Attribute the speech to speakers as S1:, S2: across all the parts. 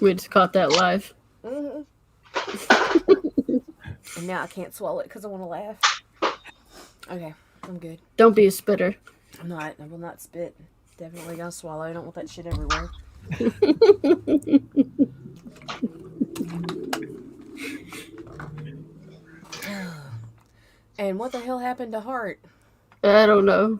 S1: We just caught that live.
S2: And now I can't swallow it because I want to laugh. Okay, I'm good.
S1: Don't be a spitter.
S2: I'm not. I will not spit. Definitely gonna swallow. I don't want that shit everywhere. And what the hell happened to Hart?
S1: I don't know.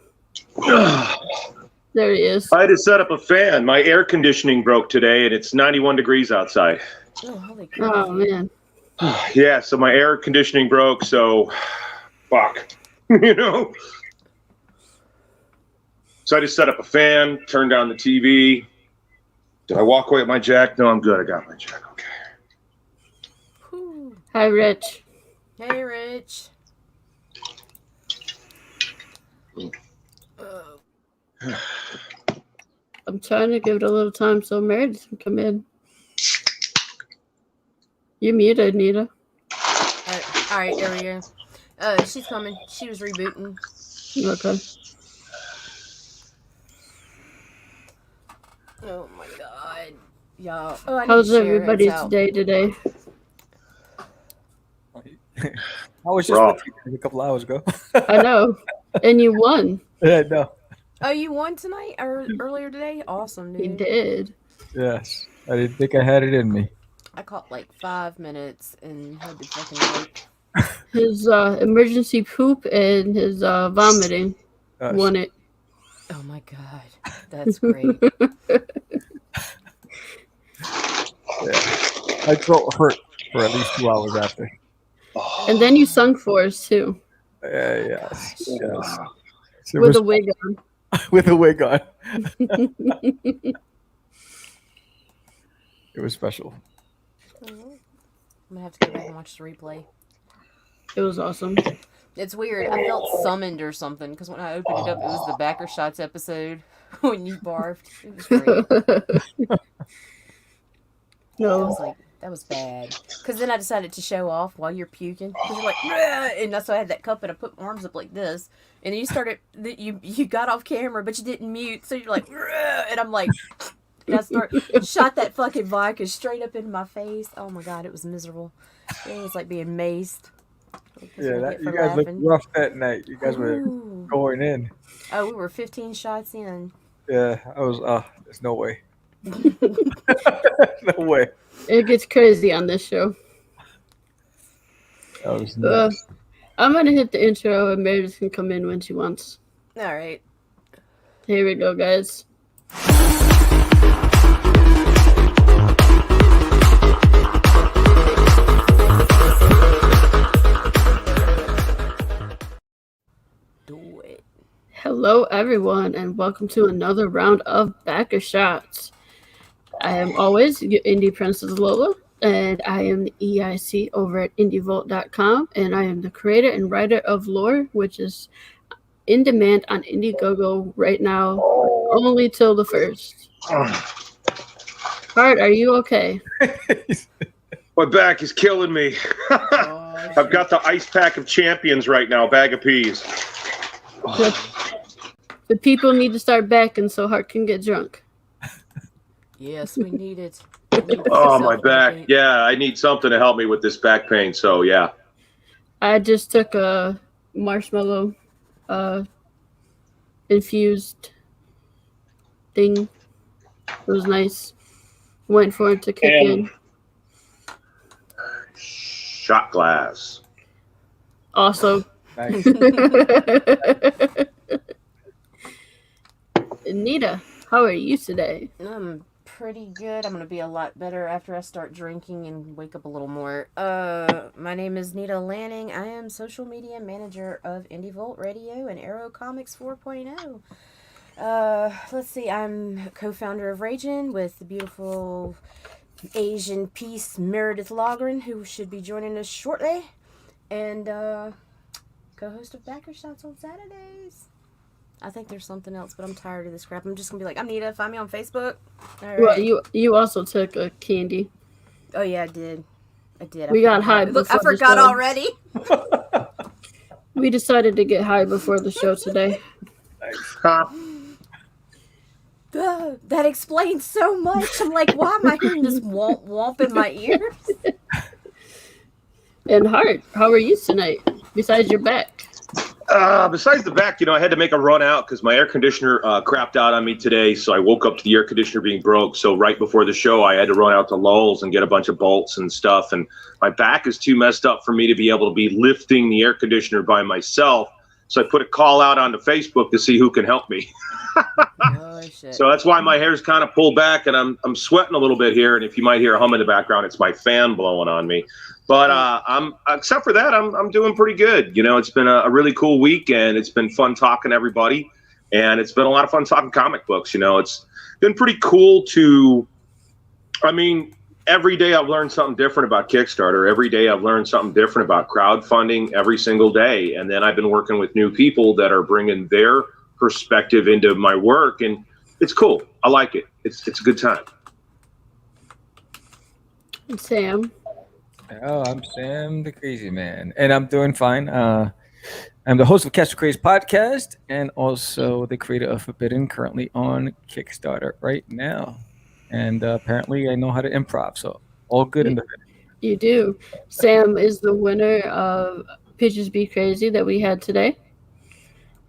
S1: There he is.
S3: I had to set up a fan. My air conditioning broke today, and it's 91 degrees outside.
S2: Oh, holy crap.
S1: Oh, man.
S3: Yeah, so my air conditioning broke, so fuck. You know? So I just set up a fan, turned down the TV. Did I walk away with my jack? No, I'm good. I got my jack. Okay.
S2: Whew.
S1: Hi, Rich.
S2: Hey, Rich.
S1: I'm trying to give it a little time so Meredith can come in. You muted, Nita.
S2: All right, there we go. She's coming. She was rebooting.
S1: Okay.
S2: Oh my god, y'all. Oh, I
S1: How's
S2: need to share.
S1: everybody's
S2: It's out.
S1: day today?
S4: I was just with you a couple hours ago.
S1: I know. And you won.
S4: Yeah, no.
S2: Oh, you won tonight or earlier today? Awesome, dude.
S1: You did.
S4: Yes. I didn't think I had it in me.
S2: I caught like 5 minutes and had to fucking wait.
S1: His emergency poop and his vomiting won it.
S2: Oh my god, that's great.
S4: Yeah. My throat hurt for at least 2 hours after.
S1: And then you sung for us, too.
S4: Yes. Yes. So
S1: With a wig on.
S4: with a wig on. It was special.
S2: I'm gonna have to go back and watch the replay.
S1: It was awesome.
S2: It's weird. I felt summoned or something because when I opened it up, it was the Backer Shots episode when you barfed. It was great. I
S1: No.
S2: was like, that was bad. Because then I decided to show off while you're puking. Because you're like, "Rah!" And that's why I had that cup and I put my arms up like this. And you started, you got off camera, but you didn't mute. So you're like, "Rah!" And I'm like, and I shot that fucking vodka straight up into my face. Oh my god, it was miserable. It was like being maced.
S4: Yeah, you guys looked rough that night. You guys were going in.
S2: Oh, we were 15 shots in.
S4: Yeah, I was, there's no way. No way.
S1: It gets crazy on this show.
S4: That was nuts.
S1: I'm going to hit the intro and Meredith can come in when she wants.
S2: All right.
S1: Here we go, guys.
S2: Do it.
S1: Hello, everyone, and welcome to another round of Backer Shots. I am always your Indie Princess Lola, and I am the EIC over at IndieVolt.com, and I am the creator and writer of Lore, which is in demand on Indiegogo right now, only till the 1st. Hart, are you okay?
S3: My back is killing me. I've got the ice pack of champions right now, bag of peas.
S1: The people need to start backing so Hart can get drunk.
S2: Yes, we need it.
S3: Oh, my back. Yeah, I need something to help me with this back pain, so yeah.
S1: I just took a marshmallow infused thing. It was nice. Went for it to kick in.
S3: Shot glass.
S1: Also.
S4: Nice.
S1: NITA, how are you today?
S2: I'm pretty good. I'm going to be a lot better after I start drinking and wake up a little more. My name is NITA Lanning. I am social media manager of Indie Volt Radio and Arrow Comics 4.0. Let's see, I'm co-founder of Ragin with the beautiful Asian piece Meredith Logren, who should be joining us shortly, and co-host of Backer Shots on Saturdays. I think there's something else, but I'm tired of this crap. I'm just gonna be like, I'm Nita. Find me on Facebook. All right.
S1: Well, you also took a candy.
S2: Oh yeah, I did.
S1: We got high.
S2: Look, I forgot already.
S1: We decided to get high before the show today.
S3: Huh?
S2: That explains so much. I'm like, why am I hearing this womp womp in my ears?
S1: And Hart, how are you tonight? Besides your back.
S3: Besides the back, I had to make a run out because my air conditioner crapped out on me today. So I woke up to the air conditioner being broke. So right before the show, I had to run out to Lowe's and get a bunch of bolts and stuff. And my back is too messed up for me to be able to be lifting the air conditioner by myself. So I put a call out onto Facebook to see who can help me.
S2: Oh, shit.
S3: So that's why my hair's kind of pulled back and I'm sweating a little bit here. And if you might hear a hum in the background, it's my fan blowing on me. But I'm except for that, I'm doing pretty good. It's been a really cool week, and it's been fun talking to everybody, and it's been a lot of fun talking comic books. It's been pretty cool every day I've learned something different about Kickstarter. Every day I've learned something different about crowdfunding every single day. And then I've been working with new people that are bringing their perspective into my work, and it's cool. I like it. It's a good time.
S1: And Sam.
S4: Oh, I'm Sam the Crazy Man, and I'm doing fine. I'm the host of Catch the Craze podcast and also the creator of Forbidden, currently on Kickstarter right now. And apparently I know how to improv, so all good in the
S1: You do. Sam is the winner of Pitches Be Crazy that we had today.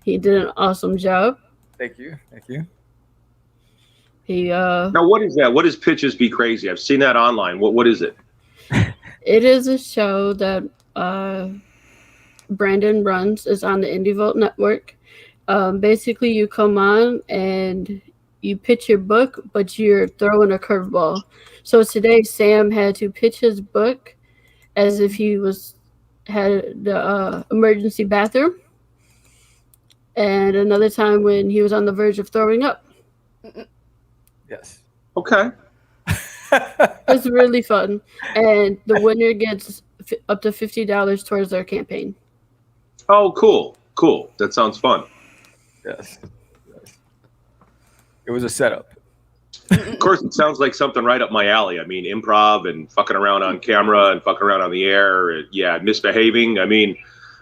S1: He did an awesome job.
S4: Thank you.
S1: He
S3: Now, what is that? What is Pitches Be Crazy? I've seen that online. What is it?
S1: It is a show that Brandon runs. It's on the Indie Vault Network. Basically, you come on and you pitch your book, but you're throwing a curveball. So today, Sam had to pitch his book as if he had the emergency bathroom, and another time when he was on the verge of throwing up.
S4: Yes.
S3: Okay.
S1: It's really fun, and the winner gets up to $50 towards their campaign.
S3: Oh, cool. That sounds fun.
S4: Yes. It was a setup.
S3: Of course, it sounds like something right up my alley. I mean, improv and fucking around on camera and fucking around on the air. Yeah, misbehaving. I mean,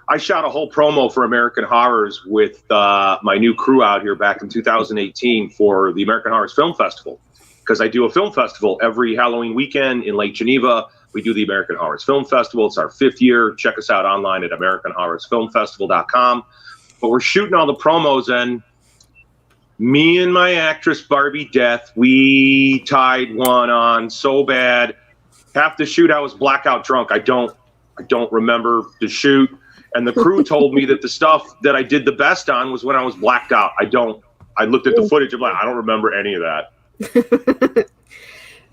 S3: I shot a whole promo for American Horrors with my new crew out here back in 2018 for the American Horrors Film Festival. Because I do a film festival every Halloween weekend in Lake Geneva. We do the American Horrors Film Festival. It's our 5th year. Check us out online at AmericanHorrorsFilmFestival.com. But we're shooting all the promos, and me and my actress Barbie Death, we tied one on so bad. Half the shoot I was blackout drunk. I don't remember the shoot. And the crew told me that the stuff that I did the best on was when I was blacked out. I looked at the footage. I'm like, I don't remember any of that.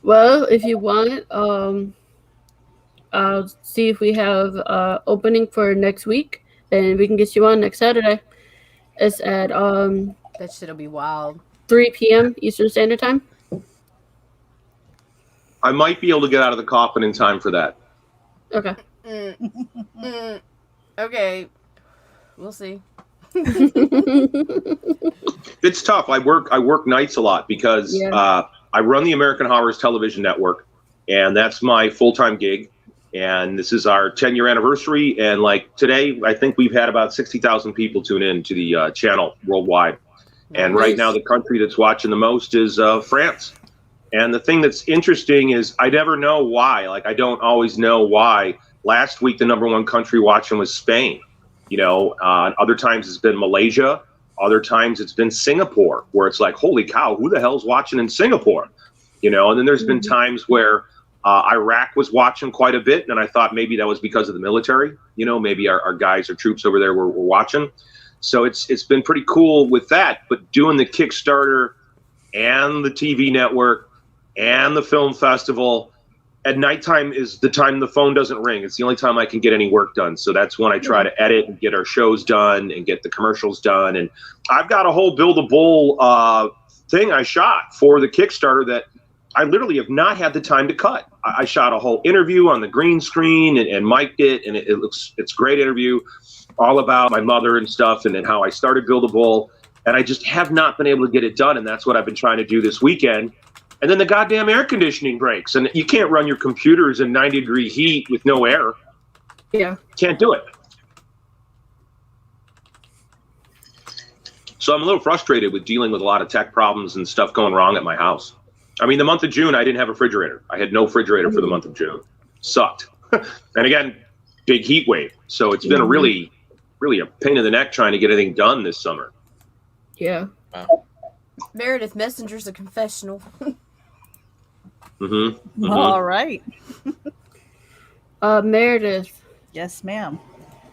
S1: Well, if you want, I'll see if we have opening for next week, and we can get you on next Saturday. It's at
S2: That shit'll be wild.
S1: 3 p.m. Eastern Standard Time.
S3: I might be able to get out of the coffin in time for that.
S1: Okay.
S2: Okay. We'll see.
S3: It's tough. I work nights a lot because I run the American Horrors Television Network, and that's my full-time gig. And this is our 10-year anniversary. And like today, I think we've had about 60,000 people tune in to the channel worldwide. Nice. And right now, the country that's watching the most is France. And the thing that's interesting is I never know why. Like, I don't always know why. Last week, the #1 country watching was Spain. Other times it's been Malaysia. Other times it's been Singapore, where it's like, holy cow, who the hell's watching in Singapore? And then there's been times where Iraq was watching quite a bit, and I thought maybe that was because of the military. Maybe our guys or troops over there were watching. So it's been pretty cool with that. But doing the Kickstarter and the TV network and the film festival at nighttime is the time the phone doesn't ring. It's the only time I can get any work done. So that's when I try to edit and get our shows done and get the commercials done. And I've got a whole Build a Bull thing I shot for the Kickstarter that I literally have not had the time to cut. I shot a whole interview on the green screen and mic'd it, and it's a great interview, all about my mother and stuff, and then how I started Build a Bull. And I just have not been able to get it done, and that's what I've been trying to do this weekend. And then the goddamn air conditioning breaks, and you can't run your computers in 90-degree heat with no air.
S1: Yeah.
S3: Can't do it. So I'm a little frustrated with dealing with a lot of tech problems and stuff going wrong at my house. I mean, the month of June, I didn't have a refrigerator. I had no refrigerator for the month of June. Sucked. And again, big heat wave. So it's been a really a pain in the neck trying to get anything done this summer.
S1: Yeah.
S4: Wow.
S2: Meredith, Messenger's a confessional.
S5: All right.
S1: Meredith,
S5: Yes, ma'am.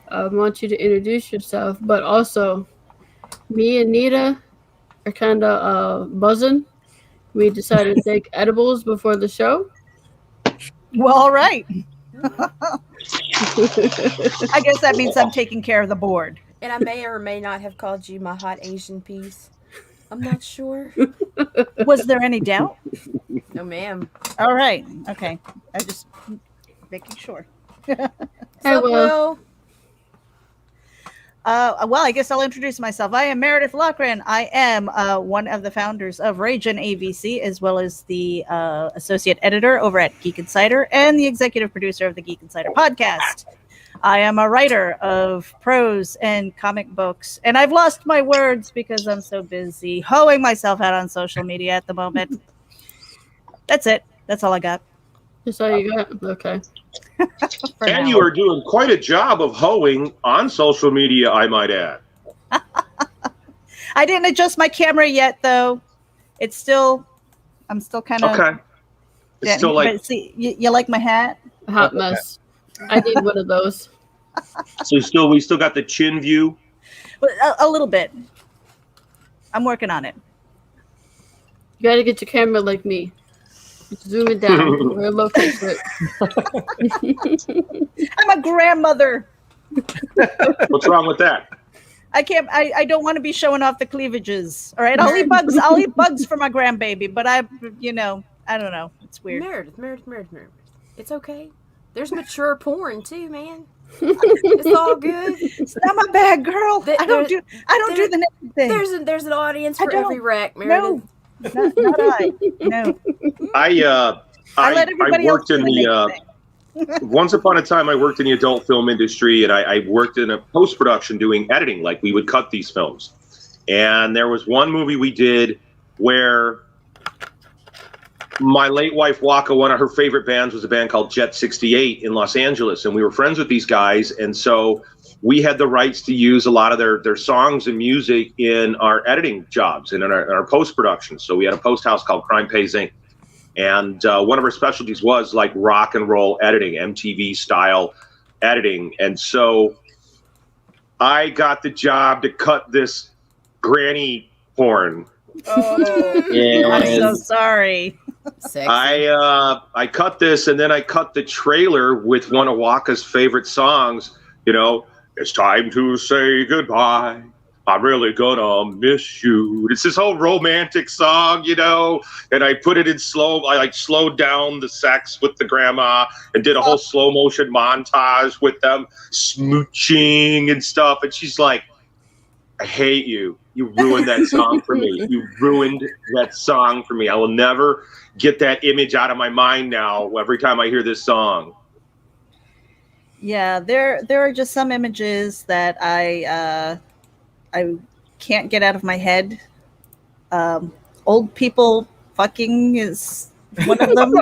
S1: I want you to introduce yourself, but also me and NITA are kind of buzzing. We decided to take edibles before the show.
S5: Well, all right. I guess that means I'm taking care of the board.
S2: And I may or may not have called you my hot Asian piece. I'm not sure.
S5: Was there any doubt?
S2: No, ma'am.
S5: All right. Okay. I just making sure.
S2: What's
S1: Hey,
S2: up, Will?
S5: Well, I guess I'll introduce myself. I am Meredith Lochran. I am one of the founders of Ragin AVC, as well as the associate editor over at Geek Insider and the executive producer of the Geek Insider podcast. I am a writer of prose and comic books, and I've lost my words because I'm so busy hoeing myself out on social media at the moment. That's it. That's all I got.
S1: That's all you got? Okay.
S3: And you are doing quite a job of hoeing on social media, I might add.
S5: I didn't adjust my camera yet, though. I'm still kind of
S3: okay. It's still like,
S5: see, you like my hat?
S1: A hot mess. I need one of those.
S3: so we still got the chin view.
S5: But a little bit. I'm working on it.
S1: You got to get your camera like me. Zoom it down. We're located.
S5: I'm a grandmother.
S3: What's wrong with that?
S5: I can't. I don't want to be showing off the cleavages. All right, I'll eat bugs. I'll eat bugs for my grandbaby. But I don't know. It's weird.
S2: Meredith. It's okay. There's mature porn too, man. It's all good.
S5: It's not my bag, girl. I don't do the naked thing.
S2: There's an audience for every rack, Meredith.
S5: No, not I. No.
S3: I
S5: let everybody
S3: worked
S5: else
S3: in
S5: do
S3: the
S5: naked thing.
S3: once upon a time I worked in the adult film industry, and I worked in a post-production doing editing. Like, we would cut these films, and there was one movie we did where my late wife Waka, one of her favorite bands was a band called Jet 68 in Los Angeles, and we were friends with these guys, and so we had the rights to use a lot of their songs and music in our editing jobs and in our post-production. So we had a post house called Crime Pays Inc. And one of our specialties was like rock and roll editing, MTV style editing. And so I got the job to cut this granny porn.
S5: Oh, I'm so sorry.
S2: Sexy.
S3: I cut this, and then I cut the trailer with one of Waka's favorite songs. It's time to say goodbye. I'm really gonna miss you. It's this whole romantic song, and I put it in slow. I slowed down the sex with the grandma and did a whole slow motion montage with them smooching and stuff. And she's like, I hate you. You ruined that song for me. You ruined that song for me. I will never get that image out of my mind now every time I hear this song.
S5: Yeah, there are just some images that I can't get out of my head. Old people fucking is one of them,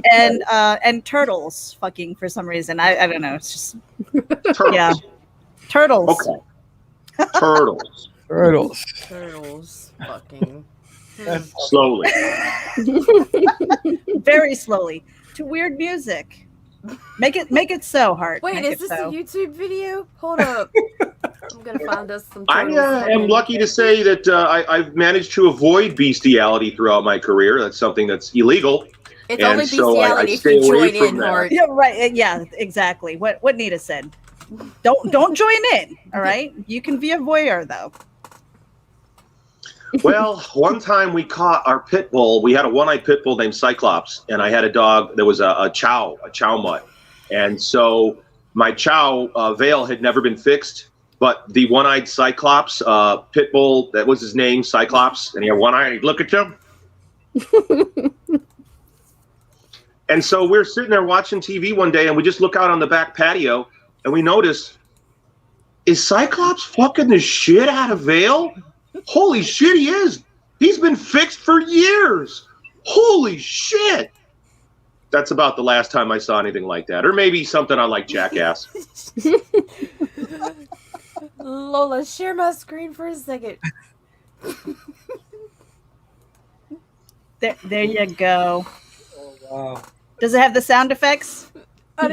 S5: and turtles fucking for some reason. I don't know. It's just
S3: Turtles.
S5: yeah, turtles.
S3: Okay.
S2: Turtles fucking.
S3: Slowly.
S5: Very slowly to weird music. Make it so, Heart.
S2: Wait,
S5: Make
S2: is
S5: it
S2: this
S5: so.
S2: a YouTube video? Hold up. I'm gonna find us some.
S3: I
S2: turtles.
S3: am lucky to say that I've managed to avoid bestiality throughout my career. That's something that's illegal.
S2: It's
S3: and
S2: only
S3: so I
S2: bestiality if
S3: stay
S2: you
S3: away
S2: join
S3: from
S2: in,
S3: that.
S2: Hart.
S5: Yeah, right. Yeah, exactly. What Nita said. Don't join in. All right. You can be a voyeur though.
S3: Well, one time we caught our pit bull. We had a one-eyed pit bull named Cyclops, and I had a dog that was a chow mutt. And so my chow veil had never been fixed, but the one-eyed Cyclops pit bull, that was his name, Cyclops, and he had one eye, and he'd look at you. And so we're sitting there watching TV one day, and we just look out on the back patio, and we notice is Cyclops fucking the shit out of Vale? Holy shit, he is. He's been fixed for years. Holy shit. That's about the last time I saw anything like that. Or maybe something on like Jackass.
S2: Lola, share my screen for a second.
S5: There you go.
S4: Oh, wow.
S5: Does it have the sound effects?
S2: I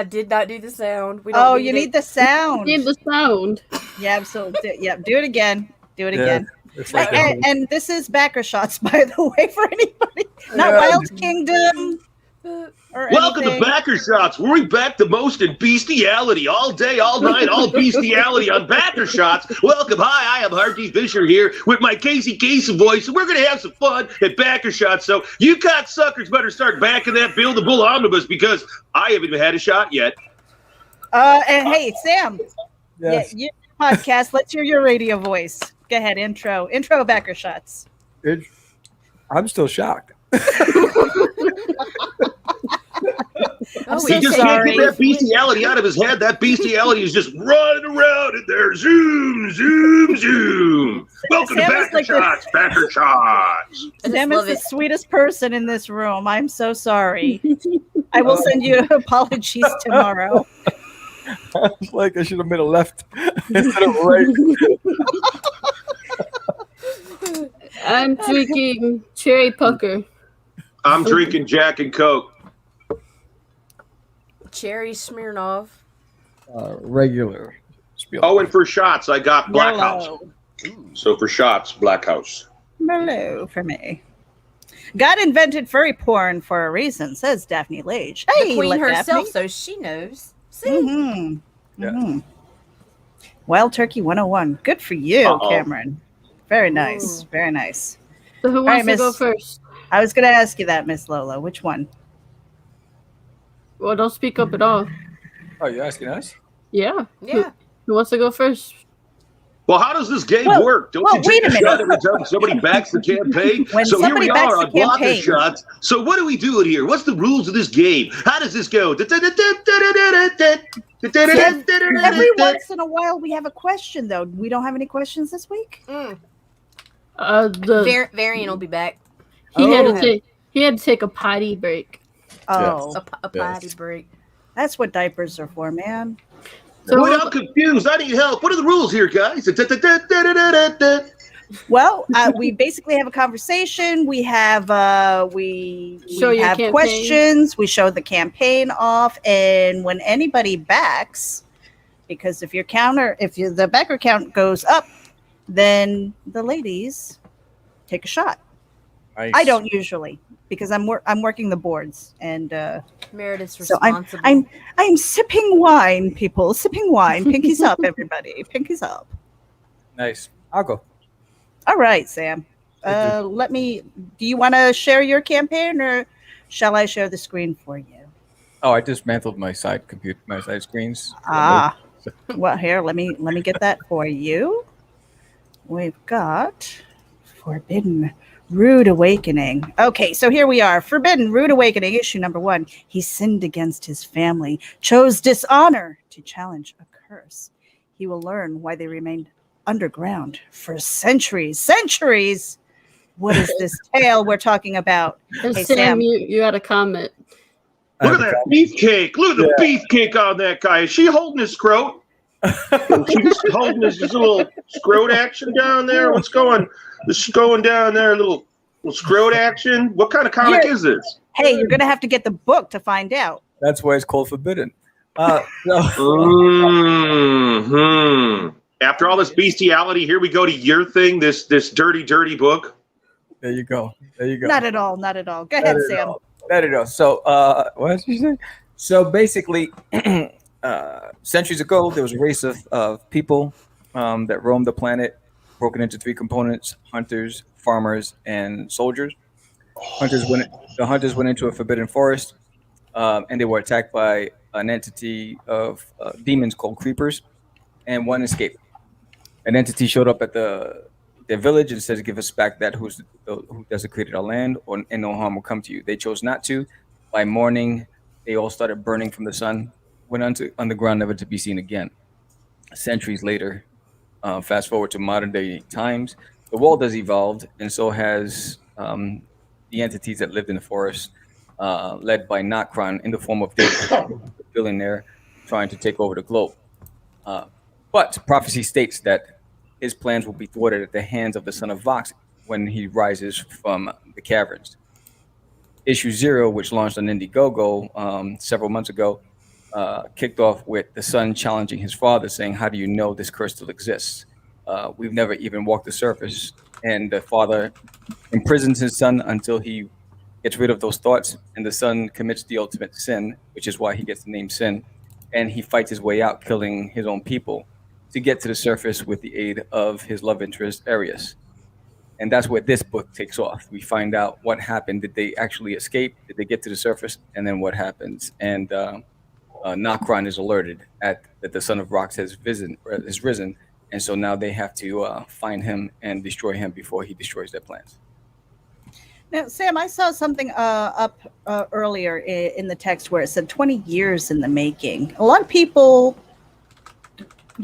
S2: did not do the sound. We don't
S5: Oh, you need the sound.
S1: You need the sound.
S5: Yeah, absolutely. Yeah, do it again. Do it again.
S4: It's like
S5: And this is backer shots, by the way, for anybody. Not Wild Kingdom or
S3: Welcome
S5: anything.
S3: to Backer Shots, where we back the most in bestiality all day, all night, all bestiality on Backer Shots. Welcome. Hi, I am Hardy Fisher here with my Casey Kasem voice, and we're going to have some fun at Backer Shots. So you cocksuckers better start backing that Bill the Bull omnibus because I haven't even had a shot yet.
S5: And hey, Sam.
S4: Yes.
S5: Yeah, your podcast. Let's hear your radio voice. Go ahead, intro backer shots.
S4: I'm still shocked.
S5: I'm
S3: He
S5: so
S3: just
S5: sorry.
S3: can't get that bestiality out of his head. That bestiality is just running around in there. Zoom, zoom, zoom. Welcome to
S5: Sam is
S3: Backer
S5: like
S3: Shots, Backer Shots.
S5: Sam is the sweetest person in this room. I'm so sorry. I will send you apologies tomorrow.
S4: It's like I should have made a left instead of right.
S1: I'm drinking cherry pucker.
S3: I'm drinking Jack and Coke.
S2: Cherry Smirnoff.
S4: Regular.
S3: Oh, and for shots, I got Black House.
S5: Merlot.
S3: So for shots, Black House.
S5: Merlot for me. God invented furry porn for a reason, says Daphne Lage. Hey,
S2: The queen herself,
S5: Daphne.
S2: so she knows. See?
S5: Mm-hmm.
S4: Yeah.
S5: Mm-hmm. Wild Turkey 101. Good for you,
S3: Uh-oh.
S5: Cameron. Very nice.
S2: Ooh.
S5: Very nice.
S1: So who
S5: right,
S1: wants to go
S5: Miss-
S1: first?
S5: I was going to ask you that, Miss Lola. Which one?
S1: Well, don't speak up at all.
S4: Oh, you're asking us?
S1: Yeah.
S2: Yeah.
S1: Who wants to go first?
S3: Well, how does this game
S5: Well-
S3: work? Don't
S5: well,
S3: you take
S5: wait a
S3: a shot
S5: minute.
S3: every time somebody backs the campaign?
S5: When
S3: So here
S5: somebody
S3: we
S5: backs
S3: are
S5: the
S3: on Blocker
S5: campaign-
S3: Shots. So what are we doing here? What's the rules of this game? How does this go?
S5: Every once in a while, we have a question, though. We don't have any questions this week?
S1: The
S2: Varian will be back.
S1: he had
S5: Oh.
S1: to take a potty break.
S5: Oh,
S2: A potty break.
S5: that's what diapers are for, man.
S1: So
S3: Wait, I'm confused. I need help. What are the rules here, guys?
S5: Well, we basically have a conversation. We have we
S1: Show your
S5: have
S1: campaign.
S5: questions. We show the campaign off, and when anybody backs, because if the backer count goes up, then the ladies take a shot.
S4: Nice.
S5: I don't usually because I'm working the boards, and
S2: Meredith's
S5: so
S2: responsible.
S5: I'm sipping wine, people. Sipping wine. Pinkies up, everybody. Pinkies up.
S4: Nice. I'll go.
S5: All right, Sam.
S4: Thank
S5: Do you want to share your campaign or shall I share the screen for you?
S4: Oh, I dismantled my side screens.
S5: Well, here, let me get that for you. We've got Forbidden Rude Awakening. Okay, so here we are. Forbidden Rude Awakening, issue number 1. He sinned against his family, chose dishonor to challenge a curse. He will learn why they remained underground for centuries. Centuries! What is this tale we're talking about?
S1: And
S5: Hey,
S1: Sam,
S5: Sam.
S1: you had a comment.
S3: Look at that beefcake. Look at the beefcake on that guy. Is she holding his scrote? She's holding his little scrote action down there. What's going down there? Little scrote action. What kind of comic is this?
S5: Hey, you're going to have to get the book to find out.
S4: That's why it's called Forbidden.
S3: After all this bestiality, here we go to your thing. This dirty, dirty book.
S4: There you go.
S5: Not at all. Not at all. Go ahead, Sam.
S4: There you go. So, what did you say? So basically, centuries ago, there was a race of people that roamed the planet, broken into 3 components: hunters, farmers, and soldiers. The hunters went into a forbidden forest, and they were attacked by an entity of demons called creepers, and one escaped. An entity showed up at their village and said, "Give us back that who desecrated our land, and no harm will come to you." They chose not to. By morning, they all started burning from the sun, went underground, never to be seen again. centuries later, fast forward to modern day times, the world has evolved, and so has the entities that lived in the forest, led by Nokron in the form of David, the billionaire, trying to take over the globe. Uh, but prophecy states that his plans will be thwarted at the hands of the son of Vox when he rises from the caverns. Issue zero, which launched on Indiegogo several months ago, kicked off with the son challenging his father, saying, "How do you know this curse still exists? We've never even walked the surface." And the father imprisons his son until he gets rid of those thoughts, and the son commits the ultimate sin, which is why he gets the name Sin, and he fights his way out, killing his own people to get to the surface with the aid of his love interest, Arius. And that's where this book takes off. We find out what happened. Did they actually escape? Did they get to the surface? And then what happens? And Nokron is alerted that the son of Rox has risen, and so now they have to find him and destroy him before he destroys their plans.
S5: Now, Sam, I saw something up earlier in the text where it said 20 years in the making. A lot of people,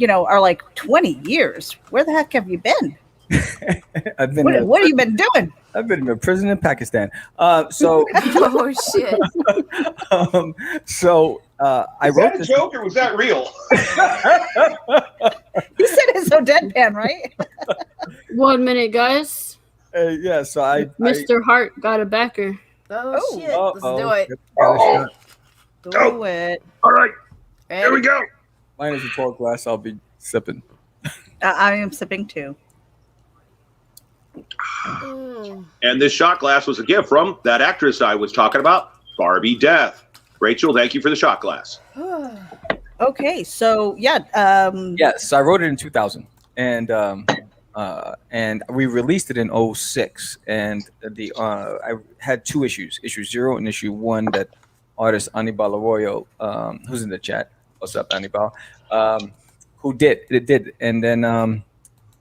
S5: are like, 20 years? Where the heck have you been? What have you been doing?
S4: I've been in prison in Pakistan.
S2: Oh shit!
S4: I wrote this.
S3: Is that a joke or was that real?
S5: He said it so deadpan, right?
S1: 1 minute, guys.
S4: Yeah, so
S1: Mr. Hart got a backer.
S2: Oh shit! Let's do it.
S5: Do it.
S3: All right,
S2: Ready?
S3: here we go.
S4: Mine is a tall glass. I'll be sipping.
S5: I am sipping too.
S3: And this shot glass was a gift from that actress I was talking about, Barbie Death. Rachel, thank you for the shot glass.
S5: Okay, so
S4: Yes, I wrote it in 2000, and we released it in 06. And I had two issues, issue 0 and issue 1, that artist Anibal Arroyo, who's in the chat. What's up, Anibal? Who did it? And then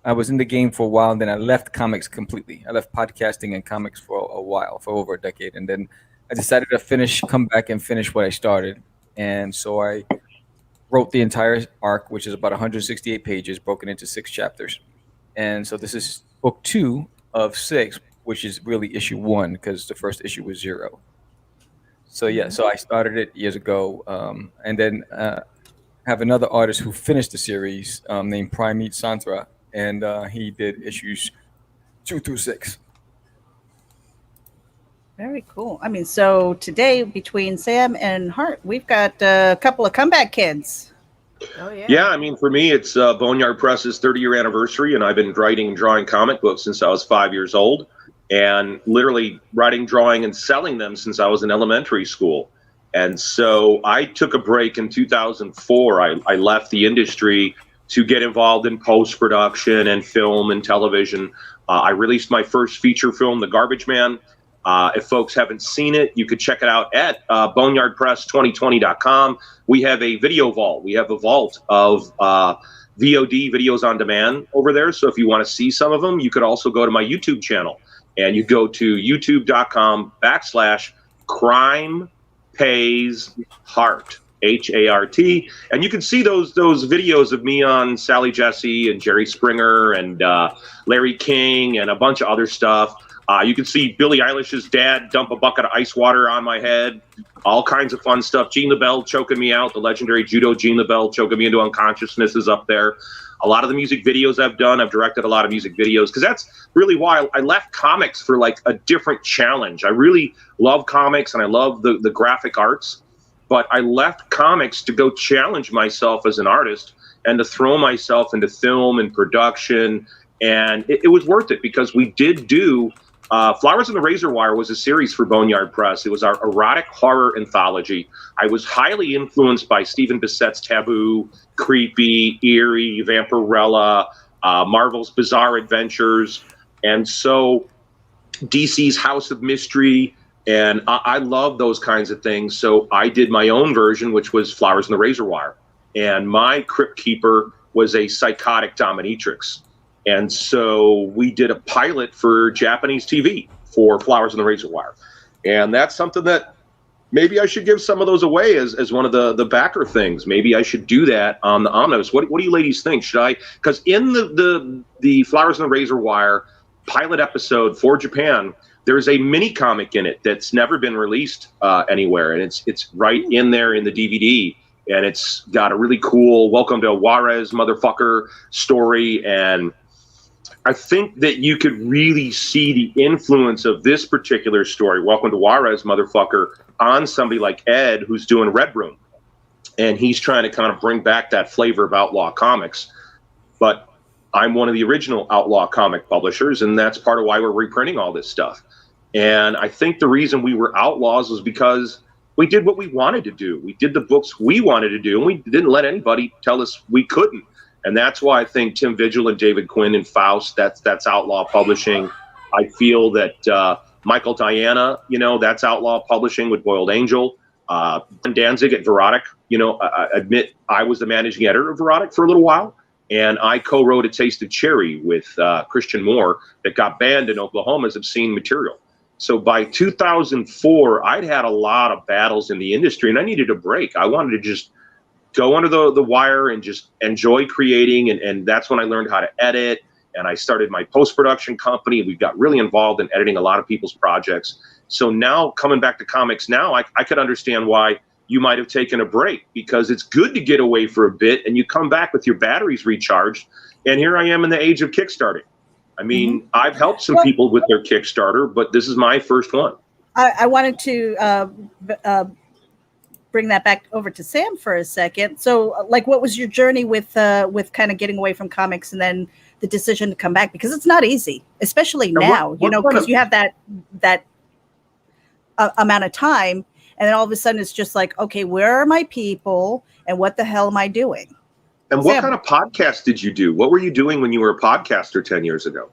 S4: I was in the game for a while, and then I left comics completely. I left podcasting and comics for a while, for over a decade, and then I decided to come back and finish what I started. And so I wrote the entire arc, which is about 168 pages, broken into 6 chapters. And so this is book 2 of 6, which is really issue 1, because the first issue was 0. So yeah, so I started it years ago, and then have another artist who finished the series named Primate Santra, and he did issues 2 through 6.
S5: very cool. I mean, so today between Sam and Hart, we've got a couple of comeback kids.
S2: Oh yeah.
S3: Yeah, I mean, for me, it's Boneyard Press's 30-year anniversary, and I've been writing and drawing comic books since I was 5 years old, and literally writing, drawing, and selling them since I was in elementary school. And so I took a break in 2004. I left the industry to get involved in post-production and film and television. I released my first feature film, The Garbage Man. If folks haven't seen it, you could check it out at boneyardpress2020.com. We have a video vault. We have a vault of VOD, videos on demand, over there. So if you want to see some of them, you could also go to my YouTube channel. And you go to youtube.com/Crime Pays Hart. H-A-R-T, and you can see those videos of me on Sally Jesse and Jerry Springer and Larry King and a bunch of other stuff. You can see Billie Eilish's dad dump a bucket of ice water on my head, all kinds of fun stuff. Gene LaBelle choking me out, the legendary judo Gene LaBelle choking me into unconsciousness is up there. A lot of the music videos I've done, I've directed a lot of music videos, because that's really why I left comics for like a different challenge. I really love comics and I love the graphic arts. But I left comics to go challenge myself as an artist and to throw myself into film and production. And it was worth it, because we did do Flowers and the Razor Wire was a series for Boneyard Press. It was our erotic horror anthology. I was highly influenced by Stephen Bissett's Taboo, Creepy, Eerie, Vampirella, Marvel's Bizarre Adventures, and so DC's House of Mystery. And I love those kinds of things. So I did my own version, which was Flowers and the Razor Wire. And my Crypt Keeper was a psychotic dominatrix. And so we did a pilot for Japanese TV for Flowers and the Razor Wire. And that's something that maybe I should give some of those away as one of the backer things. Maybe I should do that on the omnibus. What do you ladies think? Should I? Because in the Flowers and the Razor Wire pilot episode for Japan, there's a mini comic in it that's never been released anywhere, and it's right in there in the DVD, and it's got a really cool "Welcome to Juarez, motherfucker" story, and I think that you could really see the influence of this particular story, "Welcome to Juarez, motherfucker," on somebody like Ed, who's doing Red Room, and he's trying to kind of bring back that flavor of outlaw comics. But I'm one of the original outlaw comic publishers, and that's part of why we're reprinting all this stuff. And I think the reason we were outlaws was because we did what we wanted to do. We did the books we wanted to do, and we didn't let anybody tell us we couldn't. And that's why I think Tim Vigil and David Quinn and Faust, that's outlaw publishing. I feel that Michael Diana, that's outlaw publishing with Boiled Angel. Danzig at Verotic, I admit I was the managing editor of Verotic for a little while. And I co-wrote A Taste of Cherry with Christian Moore that got banned in Oklahoma as obscene material. So by 2004, I'd had a lot of battles in the industry, and I needed a break. I wanted to just go under the wire and just enjoy creating, and that's when I learned how to edit, and I started my post-production company. We got really involved in editing a lot of people's projects. So now, coming back to comics now, I could understand why you might have taken a break, because it's good to get away for a bit, and you come back with your batteries recharged, and here I am in the age of Kickstarting. I mean, I've helped some people with their Kickstarter, but this is my first one.
S5: I wanted to bring that back over to Sam for a second. So, like, what was your journey with kind of getting away from comics and then the decision to come back? Because it's not easy, especially now, because you have that amount of time, and then all of a sudden it's just like, okay, where are my people, and what the hell am I doing?
S3: And what kind of podcast did you do? What were you doing when you were a podcaster 10 years ago?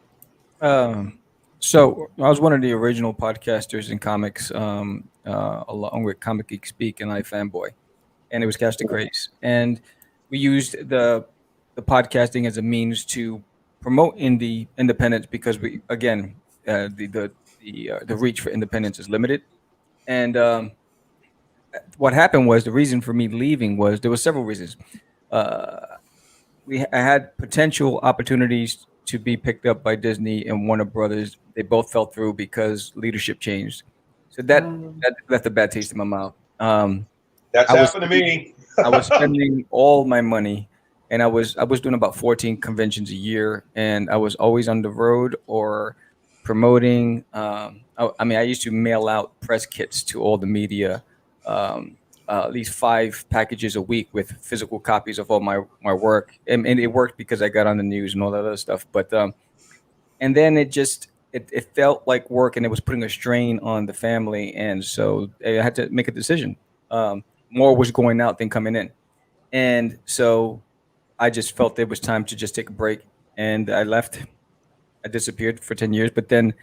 S4: So I was one of the original podcasters in comics, along with Comic Geek Speak and iFanboy, and it was Cast the Craze. And we used the podcasting as a means to promote independence, because we, again, the reach for independence is limited. And what happened was, the reason for me leaving was, there were several reasons. I had potential opportunities to be picked up by Disney and Warner Brothers. They both fell through because leadership changed. So that left a bad taste in my mouth.
S3: That's happened to me.
S4: I was spending all my money, and I was doing about 14 conventions a year, and I was always on the road or promoting. I used to mail out press kits to all the media, at least 5 packages a week with physical copies of all my work, and it worked because I got on the news and all that other stuff. But and then it felt like work, and it was putting a strain on the family, and so I had to make a decision. More was going out than coming in, and so I just felt it was time to just take a break, and I left. I disappeared for 10 years, but then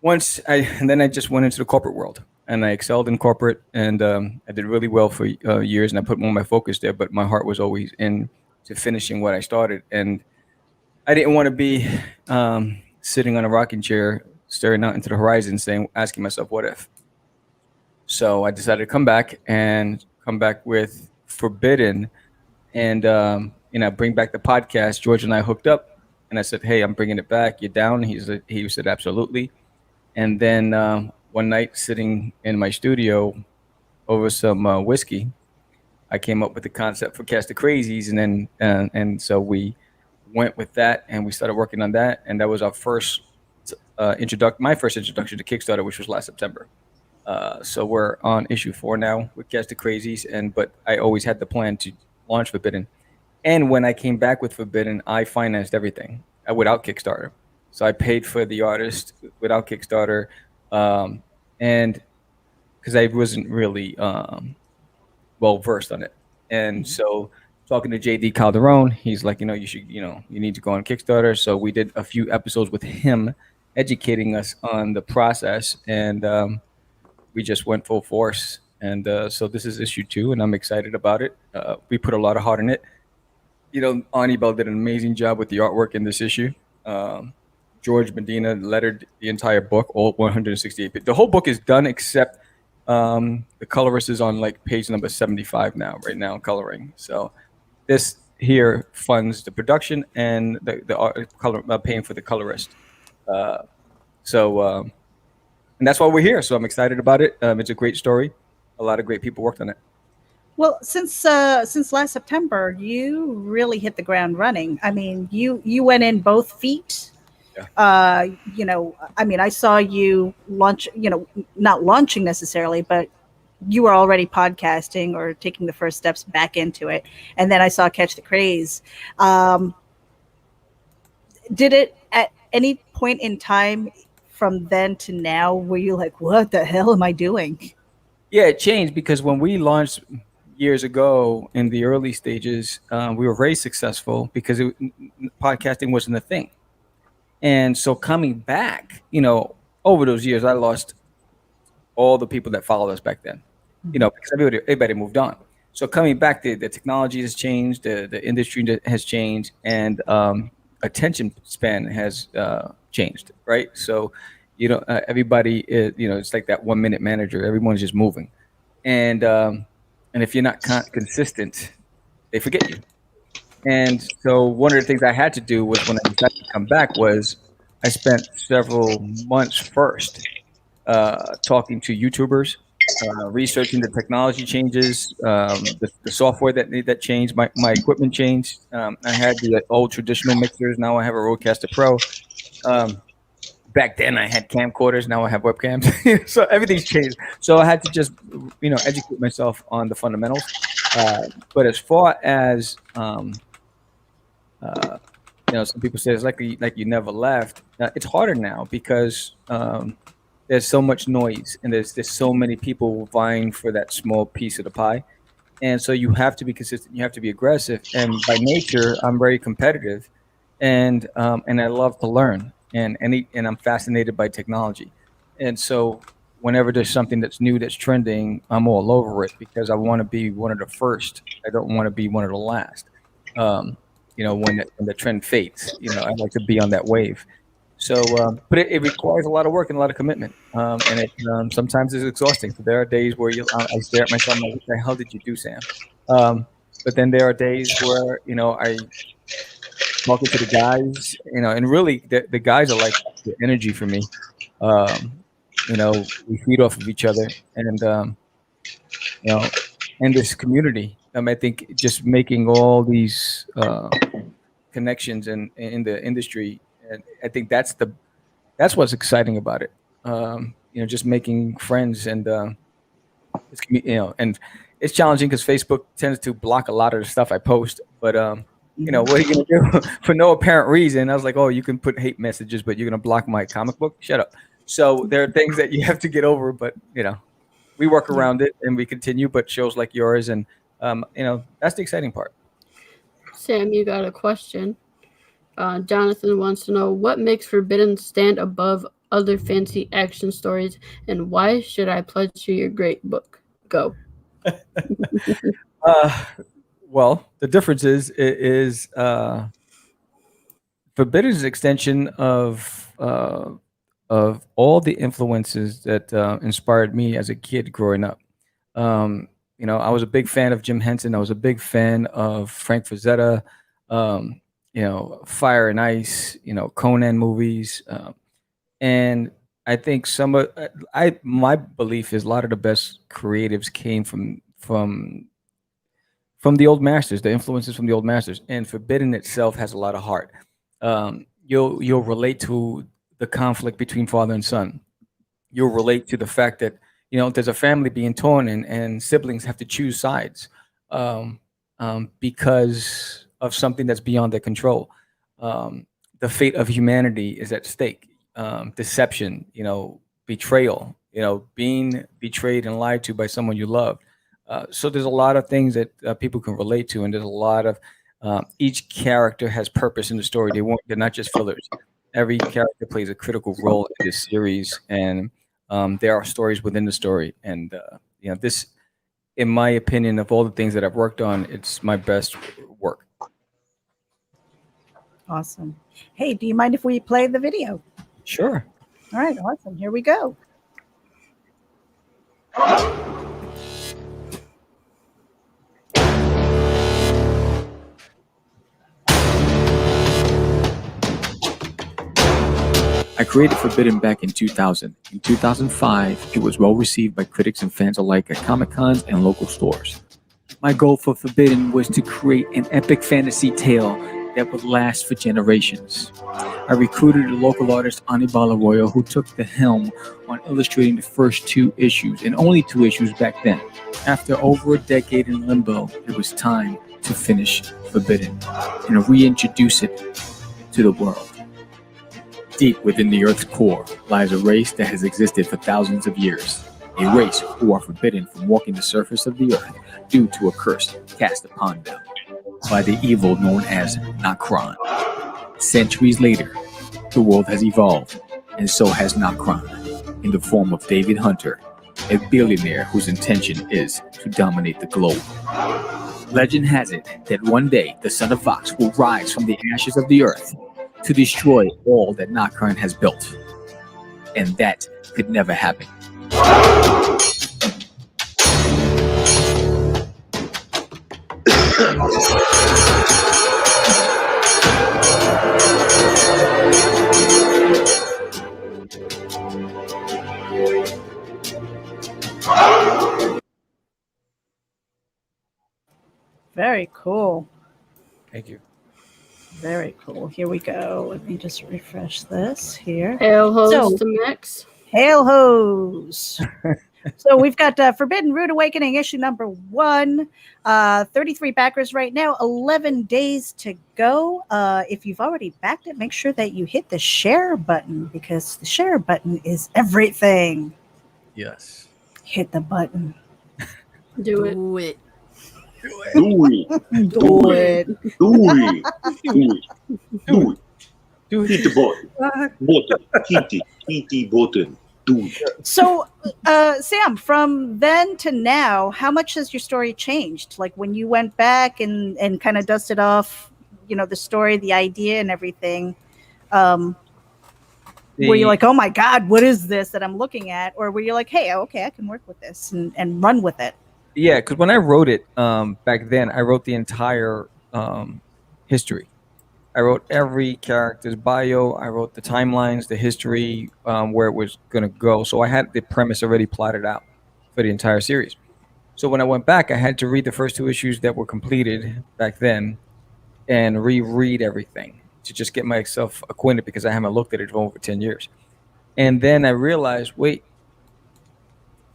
S4: I just went into the corporate world. And I excelled in corporate, and I did really well for years, and I put more of my focus there. But my heart was always into finishing what I started, and I didn't want to be sitting on a rocking chair, staring out into the horizon, asking myself, "What if?" So I decided to come back with Forbidden, and bring back the podcast. George and I hooked up, and I said, "Hey, I'm bringing it back. You down?" He said, "Absolutely." And then one night, sitting in my studio over some whiskey, I came up with the concept for Cast the Crazies, and so we went with that, and we started working on that, and that was our first my first introduction to Kickstarter, which was last September. So we're on issue 4 now with Cast the Crazies, but I always had the plan to launch Forbidden, and when I came back with Forbidden, I financed everything without Kickstarter. So I paid for the artist without Kickstarter. And because I wasn't really well versed on it, and so talking to JD Calderon, he's like, you need to go on Kickstarter. So we did a few episodes with him, educating us on the process, and we just went full force. And so this is issue 2, and I'm excited about it. We put a lot of heart in it. Ani Bell did an amazing job with the artwork in this issue. George Medina lettered the entire book, all 168 pages. The whole book is done except The colorist is on like page number 75 now, right now, coloring. So this here funds the production and the color paying for the colorist. Uh, so and that's why we're here. So I'm excited about it. It's a great story. A lot of great people worked on it.
S5: Well, since last September, you really hit the ground running. I mean, you went in both feet.
S4: Yeah.
S5: I mean, I saw you launch. Not launching necessarily, but you were already podcasting or taking the first steps back into it, and then I saw Catch the Craze. Did it at any point in time from then to now were you like, what the hell am I doing?
S4: Yeah, it changed because when we launched years ago in the early stages, we were very successful because podcasting wasn't a thing. And so coming back, over those years, I lost all the people that followed us back then, because everybody moved on. So coming back, the technology has changed, the industry has changed, and attention span has changed, right? So, everybody is, it's like that 1 minute manager. Everyone's just moving, and if you're not consistent, they forget you. And so one of the things I had to do was when I decided to come back was I spent several months first talking to YouTubers, researching the technology changes, the software that changed. My equipment changed. I had the old traditional mixers. Now I have a Rodecaster Pro. Back then I had camcorders. Now I have webcams. So everything's changed. So I had to just, educate myself on the fundamentals. But as far as some people say it's like you never left. It's harder now because there's so much noise and there's so many people vying for that small piece of the pie, and so you have to be consistent. You have to be aggressive, and by nature, I'm very competitive, and I love to learn, and I'm fascinated by technology, and so whenever there's something that's new that's trending, I'm all over it because I want to be one of the first. I don't want to be one of the last. Um, when the trend fades, I like to be on that wave. So, but it requires a lot of work and a lot of commitment, and sometimes it's exhausting. So there are days where I stare at myself, I'm like, "What the hell did you do, Sam?" But then there are days where I talking to the guys, and really the guys are like the energy for me. Um, we feed off of each other, and you know, and this community. I think just making all these connections in the industry, and I think that's what's exciting about it. Just making friends, and and it's challenging because Facebook tends to block a lot of the stuff I post. But what are you gonna do for no apparent reason? I was like, oh, you can put hate messages, but you're gonna block my comic book? Shut up. So there are things that you have to get over, but we work around it and we continue. But shows like yours, and that's the exciting part.
S1: Sam, you got a question. Jonathan wants to know what makes Forbidden stand above other fancy action stories, and why should I pledge to your great book? Go.
S4: Well, the difference is Forbidden is an extension of all the influences that inspired me as a kid growing up. I was a big fan of Jim Henson. I was a big fan of Frank Frazetta. Um, Fire and Ice. Conan movies. And I think my belief is a lot of the best creatives came from the old masters, the influences from the old masters, and Forbidden itself has a lot of heart. You'll relate to the conflict between father and son. You'll relate to the fact that there's a family being torn, and siblings have to choose sides because of something that's beyond their control. The fate of humanity is at stake. Deception, betrayal, being betrayed and lied to by someone you love. So there's a lot of things that people can relate to, and there's a lot of each character has purpose in the story. They're not just fillers. Every character plays a critical role in this series, and there are stories within the story. And this, in my opinion, of all the things that I've worked on, it's my best work.
S5: Awesome. Hey, do you mind if we play the video?
S4: Sure.
S5: All right, awesome. Here we go.
S4: I created Forbidden back in 2000. In 2005, it was well received by critics and fans alike at Comic Cons and local stores. My goal for Forbidden was to create an epic fantasy tale that would last for generations. I recruited a local artist, Anibal Arroyo, who took the helm on illustrating the first 2 issues, and only 2 issues back then. After over a decade in limbo, it was time to finish Forbidden and reintroduce it to the world. Deep within the Earth's core lies a race that has existed for thousands of years. A race who are forbidden from walking the surface of the Earth due to a curse cast upon them by the evil known as Nokron. Centuries later, the world has evolved, and so has Nokron, in the form of David Hunter, a billionaire whose intention is to dominate the globe. Legend has it that one day the son of Vox will rise from the ashes of the Earth to destroy all that Nokron has built. And that could never happen.
S5: Very cool.
S4: Thank you.
S5: Very cool. Here we go. Let me just refresh this here.
S1: Hail hoes
S5: So-
S1: to Max.
S5: Hail hose. So we've got Forbidden Rude Awakening issue number 1. 33 backers right now, 11 days to go. If you've already backed it, make sure that you hit the share button, because the share button is everything.
S4: Yes.
S5: Hit the button.
S1: Do it.
S2: Do it.
S3: Do it.
S5: Do it.
S3: Do it. Do it. Do it.
S4: Do
S3: Hit the button. Button. Hit the button. Do it.
S5: So, Sam, from then to now, how much has your story changed? Like when you went back and kind of dusted off, the story, the idea and everything, were you like, oh my God, what is this that I'm looking at? Or were you like, hey, okay, I can work with this and run with it?
S4: Yeah, because when I wrote it back then, I wrote the entire history. I wrote every character's bio. I wrote the timelines, the history, where it was going to go. So I had the premise already plotted out for the entire series. So when I went back, I had to read the first 2 issues that were completed back then and reread everything to just get myself acquainted, because I haven't looked at it for over 10 years. And then I realized, wait,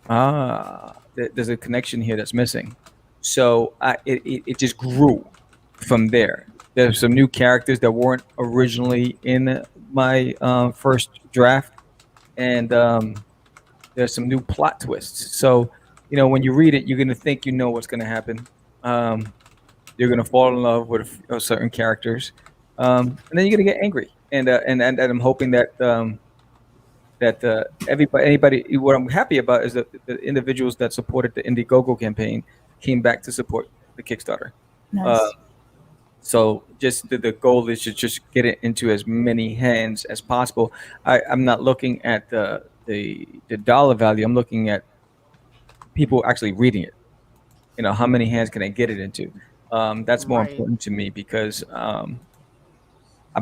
S4: there's a connection here that's missing. So it just grew from there. There's some new characters that weren't originally in my first draft, and there's some new plot twists. So, when you read it, you're going to think you know what's going to happen. You're going to fall in love with certain characters, and then you're going to get angry. And I'm hoping that anybody. What I'm happy about is that the individuals that supported the Indiegogo campaign came back to support the Kickstarter.
S5: Nice.
S4: So just the goal is to just get it into as many hands as possible. I'm not looking at the dollar value. I'm looking at people actually reading it. How many hands can I get it into? That's more important to me, because I'm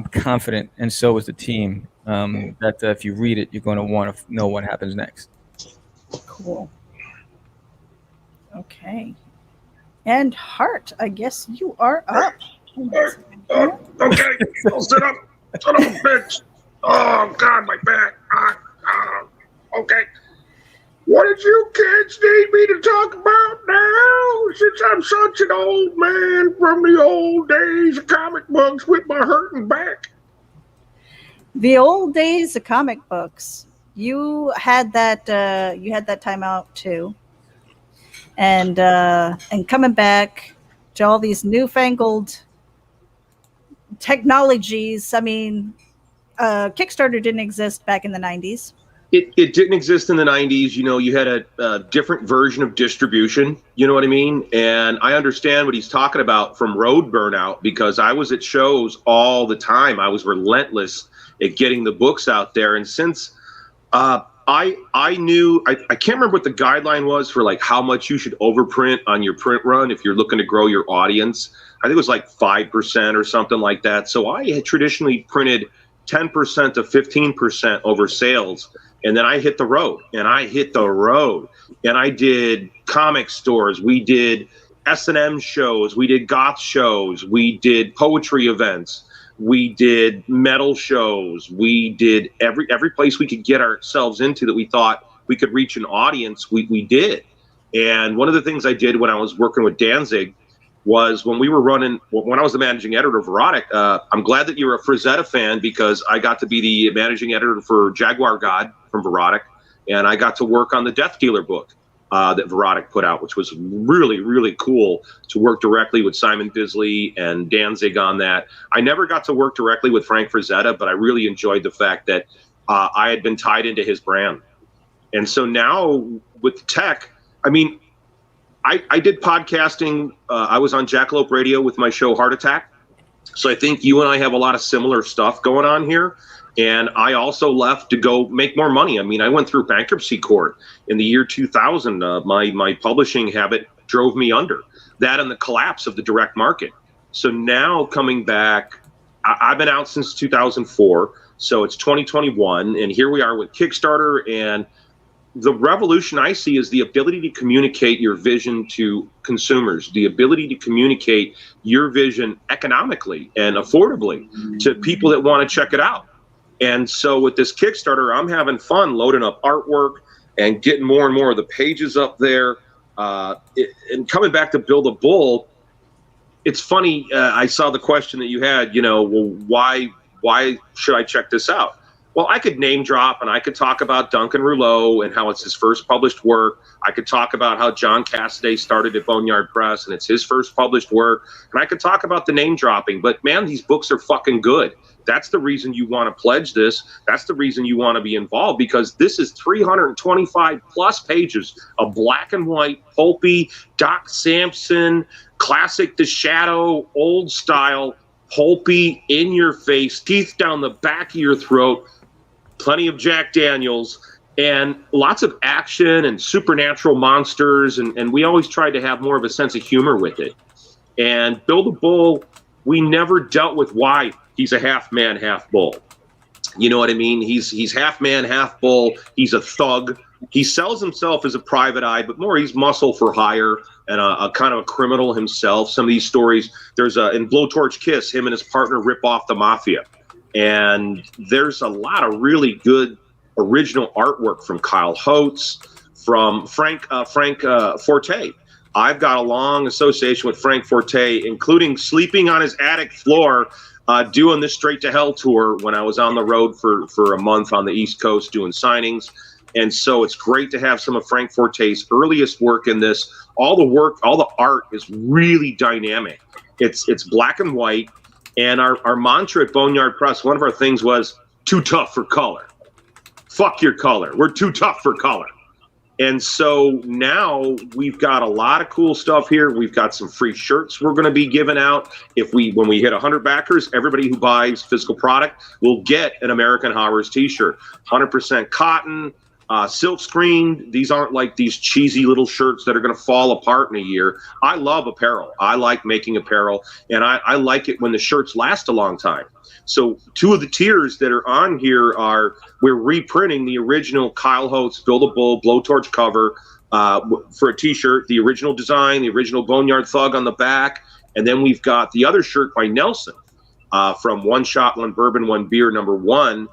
S4: confident, and so is the team, that if you read it, you're going to want to know what happens next.
S5: Cool. Okay. And Hart, I guess you are up.
S3: Okay, sit up. Son of a bitch. Oh, God, my back. Okay. What did you kids need me to talk about now? Since I'm such an old man from the old days of comic books with my hurting back.
S5: The old days of comic books. You had that time out too. And coming back to all these newfangled technologies. I mean, Kickstarter didn't exist back in the 90s.
S3: It didn't exist in the 90s. You had a different version of distribution. You know what I mean? And I understand what he's talking about from road burnout, because I was at shows all the time. I was relentless at getting the books out there. And since a I knew, I can't remember what the guideline was for like how much you should overprint on your print run if you're looking to grow your audience. I think it was like 5% or something like that. So I had traditionally printed 10% to 15% over sales. And then I hit the road, and I did comic stores. We did S&M shows. We did goth shows. We did poetry events. We did metal shows. We did every place we could get ourselves into that we thought we could reach an audience, we did. And one of the things I did when I was working with Danzig was when I was the managing editor of Erotic, I'm glad that you're a Frazetta fan, because I got to be the managing editor for Jaguar God from Erotic, and I got to work on the Death Dealer book that Erotic put out, which was really, really cool to work directly with Simon Bisley and Danzig on that. I never got to work directly with Frank Frazetta, but I really enjoyed the fact that I had been tied into his brand. And so now with tech, I mean, I did podcasting. I was on Jackalope Radio with my show Heart Attack. So I think you and I have a lot of similar stuff going on here. And I also left to go make more money. I mean, I went through bankruptcy court in the year 2000. My publishing habit drove me under that, and the collapse of the direct market. So now coming back, I've been out since 2004. So it's 2021. And here we are with Kickstarter, and the revolution I see is the ability to communicate your vision to consumers, the ability to communicate your vision economically and affordably to people that want to check it out. And so with this Kickstarter, I'm having fun loading up artwork and getting more and more of the pages up there. And coming back to Build a Bull, it's funny. I saw the question that you had, well, why should I check this out? Well, I could name drop, and I could talk about Duncan Rouleau and how it's his first published work. I could talk about how John Cassaday started at Boneyard Press, and it's his first published work. And I could talk about the name dropping. But, man, these books are fucking good. That's the reason you want to pledge this. That's the reason you want to be involved, because this is 325-plus pages of black and white, pulpy, Doc Samson, classic The Shadow, old style, pulpy, in your face, teeth down the back of your throat, plenty of Jack Daniels, and lots of action and supernatural monsters. And we always tried to have more of a sense of humor with it. And Build a Bull, we never dealt with why he's a half man, half bull. You know what I mean? He's half man, half bull. He's a thug. He sells himself as a private eye, but more he's muscle for hire and a kind of a criminal himself. Some of these stories, there's in Blowtorch Kiss, him and his partner rip off the mafia. And there's a lot of really good original artwork from Kyle Holtz, from Frank Forte. I've got a long association with Frank Forte, including sleeping on his attic floor, doing the Straight to Hell tour when I was on the road for a month on the East Coast doing signings. And so it's great to have some of Frank Forte's earliest work in this. All the art is really dynamic. It's black and white. And our mantra at Boneyard Press, one of our things was too tough for color. Fuck your color. We're too tough for color. And so now we've got a lot of cool stuff here. We've got some free shirts we're going to be giving out. When we hit 100 backers, everybody who buys physical product will get an American Horrors t-shirt. 100% cotton, silk screened. These aren't like these cheesy little shirts that are going to fall apart in a year. I love apparel. I like making apparel, and I like it when the shirts last a long time. So two of the tiers that are on here are, we're reprinting the original Kyle Holtz Build a Bull Blowtorch cover for a t-shirt, the original design, the original Boneyard Thug on the back. And then we've got the other shirt by Nelson from One Shot, One Bourbon, One Beer, #1.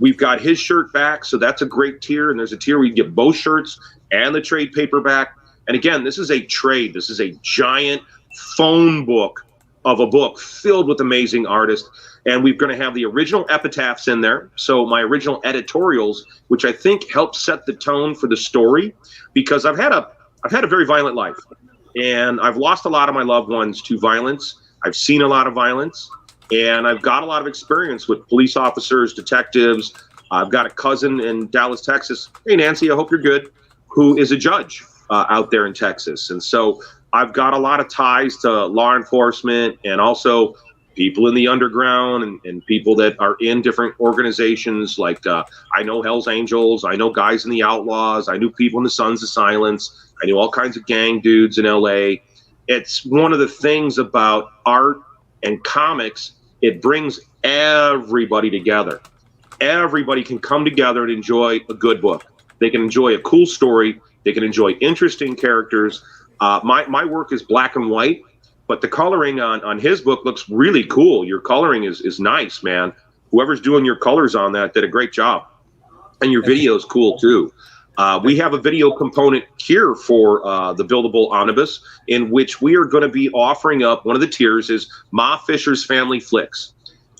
S3: We've got his shirt back, so that's a great tier. And there's a tier where you get both shirts and the trade paperback. And again, this is a trade. This is a giant phone book of a book filled with amazing artists. And we're going to have the original epitaphs in there. So my original editorials, which I think help set the tone for the story, because I've had a very violent life, and I've lost a lot of my loved ones to violence. I've seen a lot of violence, and I've got a lot of experience with police officers, detectives. I've got a cousin in Dallas, Texas. Hey, Nancy, I hope you're good, who is a judge out there in Texas. And so I've got a lot of ties to law enforcement, and also people in the underground and people that are in different organizations. Like I know Hell's Angels, I know guys in the Outlaws, I knew people in the Sons of Silence, I knew all kinds of gang dudes in LA. It's one of the things about art and comics, it brings everybody together. Everybody can come together and enjoy a good book. They can enjoy a cool story. They can enjoy interesting characters. My work is black and white, but the coloring on his book looks really cool. Your coloring is nice, man. Whoever's doing your colors on that did a great job. And your video is cool too. We have a video component here for the Buildable Omnibus, in which we are going to be offering up, one of the tiers is Ma Fisher's Family Flicks.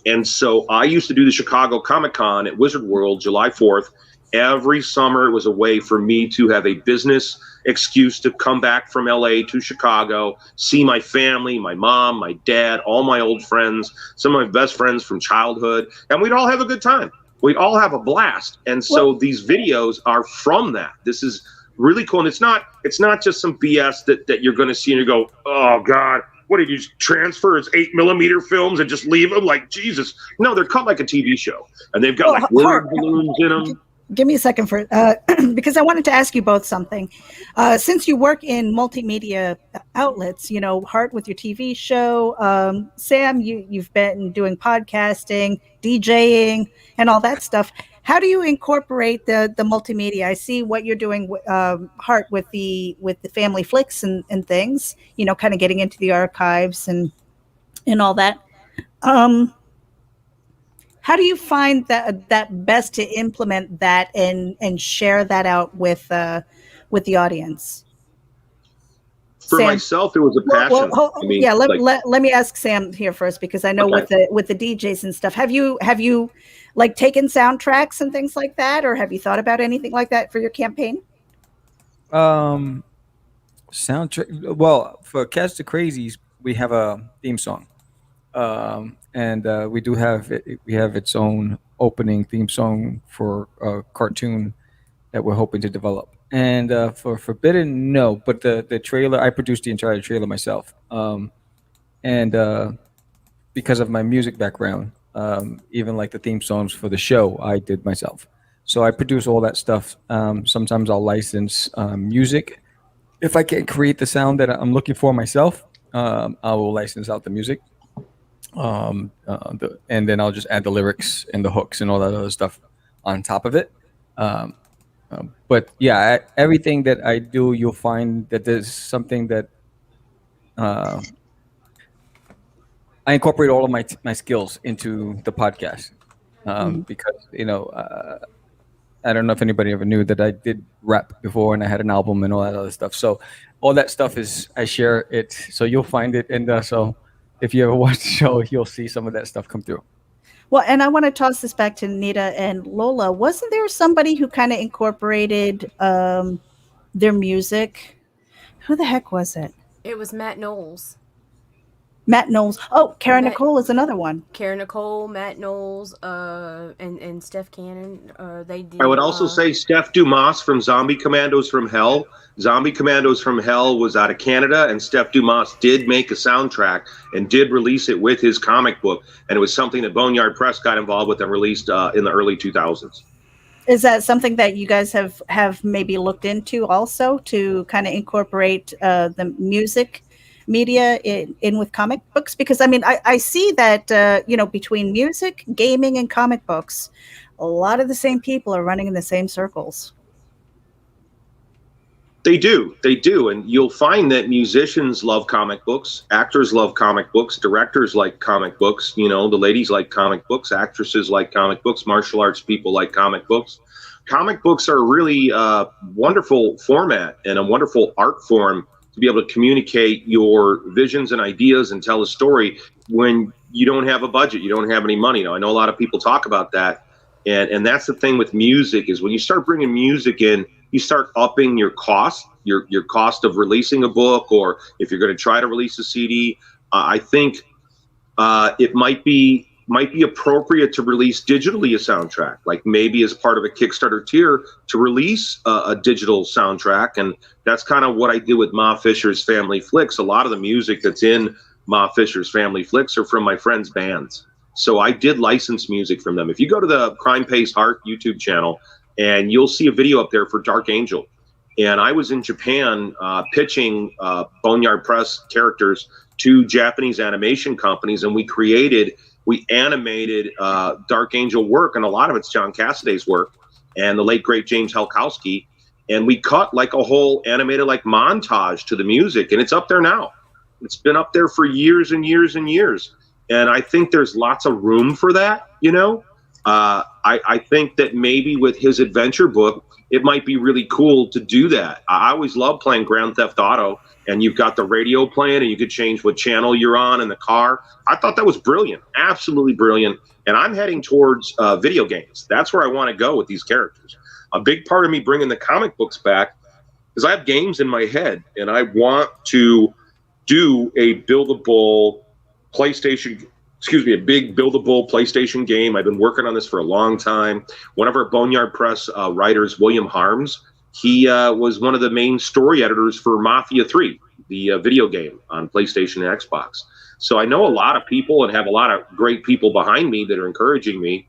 S3: And so I used to do the Chicago Comic-Con at Wizard World, July 4th. Every summer it was a way for me to have a business excuse to come back from LA to Chicago, see my family, my mom, my dad, all my old friends, some of my best friends from childhood, and we'd all have a good time. We'd all have a blast. And so these videos are from that. This is really cool. And it's not just some BS that you're going to see and you go, oh God, what did you transfer his 8mm films and just leave them? Like, Jesus. No, they're cut like a TV show, and they've got like word balloons in them.
S5: Give me a second for because I wanted to ask you both something. Since you work in multimedia outlets, you know, Hart with your TV show, Sam, you've been doing podcasting, DJing, and all that stuff. How do you incorporate the multimedia? I see what you're doing, Hart, with the family flicks and things. You know, kind of getting into the archives and all that. How do you find that best to implement that and share that out with the audience?
S3: For
S5: Sam,
S3: myself, it was a passion.
S5: Let me ask Sam here first, because I know with the DJs and stuff. Have you like taken soundtracks and things like that, or have you thought about anything like that for your campaign?
S4: Soundtrack. Well, for Catch the Crazies, we have a theme song. And we do have its own opening theme song for a cartoon that we're hoping to develop. And for Forbidden, no, but the trailer, I produced the entire trailer myself. And because of my music background, even like the theme songs for the show, I did myself. So I produce all that stuff. Sometimes I'll license music. If I can't create the sound that I'm looking for myself, I will license out the music. And then I'll just add the lyrics and the hooks and all that other stuff on top of it. But yeah, everything that I do, you'll find that there's something that I incorporate all of my skills into the podcast. Because, you know, I don't know if anybody ever knew that I did rap before and I had an album and all that other stuff. So all that stuff I share it. So you'll find it. And so if you ever watch the show, you'll see some of that stuff come through.
S5: Well, and I want to toss this back to NITA and Lola. Wasn't there somebody who kind of incorporated their music? Who the heck was it?
S2: It was Matt Knowles.
S5: Matt Knowles. Oh, Karen Nicole is another one.
S2: Karen Nicole, Matt Knowles, and Steph Cannon. They did.
S3: I would also say Steph Dumas from Zombie Commandos from Hell. Zombie Commandos from Hell was out of Canada, and Steph Dumas did make a soundtrack and did release it with his comic book. And it was something that Boneyard Press got involved with and released in the early 2000s.
S5: Is that something that you guys have maybe looked into also, to kind of incorporate the music media in with comic books? Because I mean, I see that you know, between music, gaming, and comic books, a lot of the same people are running in the same circles.
S3: They do, and you'll find that musicians love comic books, actors love comic books, directors like comic books, you know, the ladies like comic books, actresses like comic books, martial arts people like comic books. Comic books are a really wonderful format and a wonderful art form to be able to communicate your visions and ideas and tell a story when you don't have a budget, you don't have any money. Now, I know a lot of people talk about that, and that's the thing with music, is when you start bringing music in, you start upping your cost, your cost of releasing a book, or if you're going to try to release a CD. I think it might be appropriate to release digitally a soundtrack, like maybe as part of a Kickstarter tier to release a digital soundtrack. And that's kind of what I did with Ma Fisher's Family Flicks. A lot of the music that's in Ma Fisher's Family Flicks are from my friends' bands. So I did license music from them. If you go to the Crime Pays Heart YouTube channel, and you'll see a video up there for Dark Angel. And I was in Japan pitching Boneyard Press characters to Japanese animation companies, and we animated Dark Angel work, and a lot of it's John Cassaday's work and the late great James Helkowski. And we cut like a whole animated like montage to the music, and it's up there now. It's been up there for years and years and years. And I think there's lots of room for that, you know? I think that maybe with his adventure book, it might be really cool to do that. I always love playing Grand Theft Auto, and you've got the radio playing, and you could change what channel you're on in the car. I thought that was brilliant, absolutely brilliant. And I'm heading towards video games. That's where I want to go with these characters. A big part of me bringing the comic books back is I have games in my head, and I want to do a big buildable PlayStation game. I've been working on this for a long time. One of our Boneyard Press writers, William Harms, he was one of the main story editors for Mafia 3, the video game on PlayStation and Xbox. So I know a lot of people and have a lot of great people behind me that are encouraging me.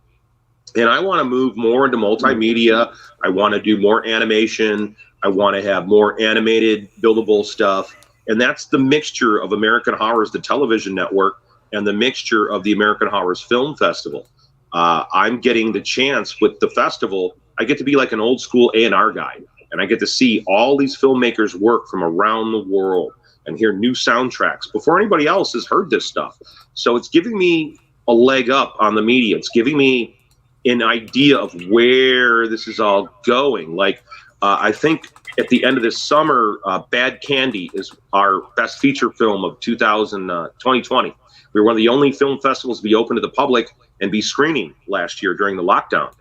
S3: And I want to move more into multimedia. I want to do more animation. I want to have more animated, buildable stuff. And that's the mixture of American Horrors, the television network, and the mixture of the American Horrors Film Festival. I'm getting the chance with the festival. I get to be like an old school A&R guy, and I get to see all these filmmakers work from around the world and hear new soundtracks before anybody else has heard this stuff. So it's giving me a leg up on the media. It's giving me an idea of where this is all going. Like, I think at the end of this summer, Bad Candy is our best feature film of 2020. We were one of the only film festivals to be open to the public and be screening last year during the lockdown.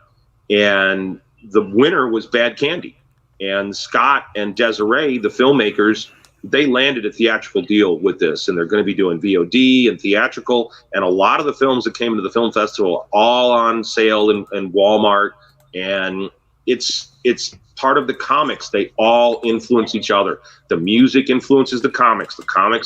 S3: And the winner was Bad Candy. And Scott and Desiree, the filmmakers, they landed a theatrical deal with this, and they're going to be doing VOD and theatrical. And a lot of the films that came into the film festival are all on sale in Walmart. And it's part of the comics. They all influence each other. The music influences the comics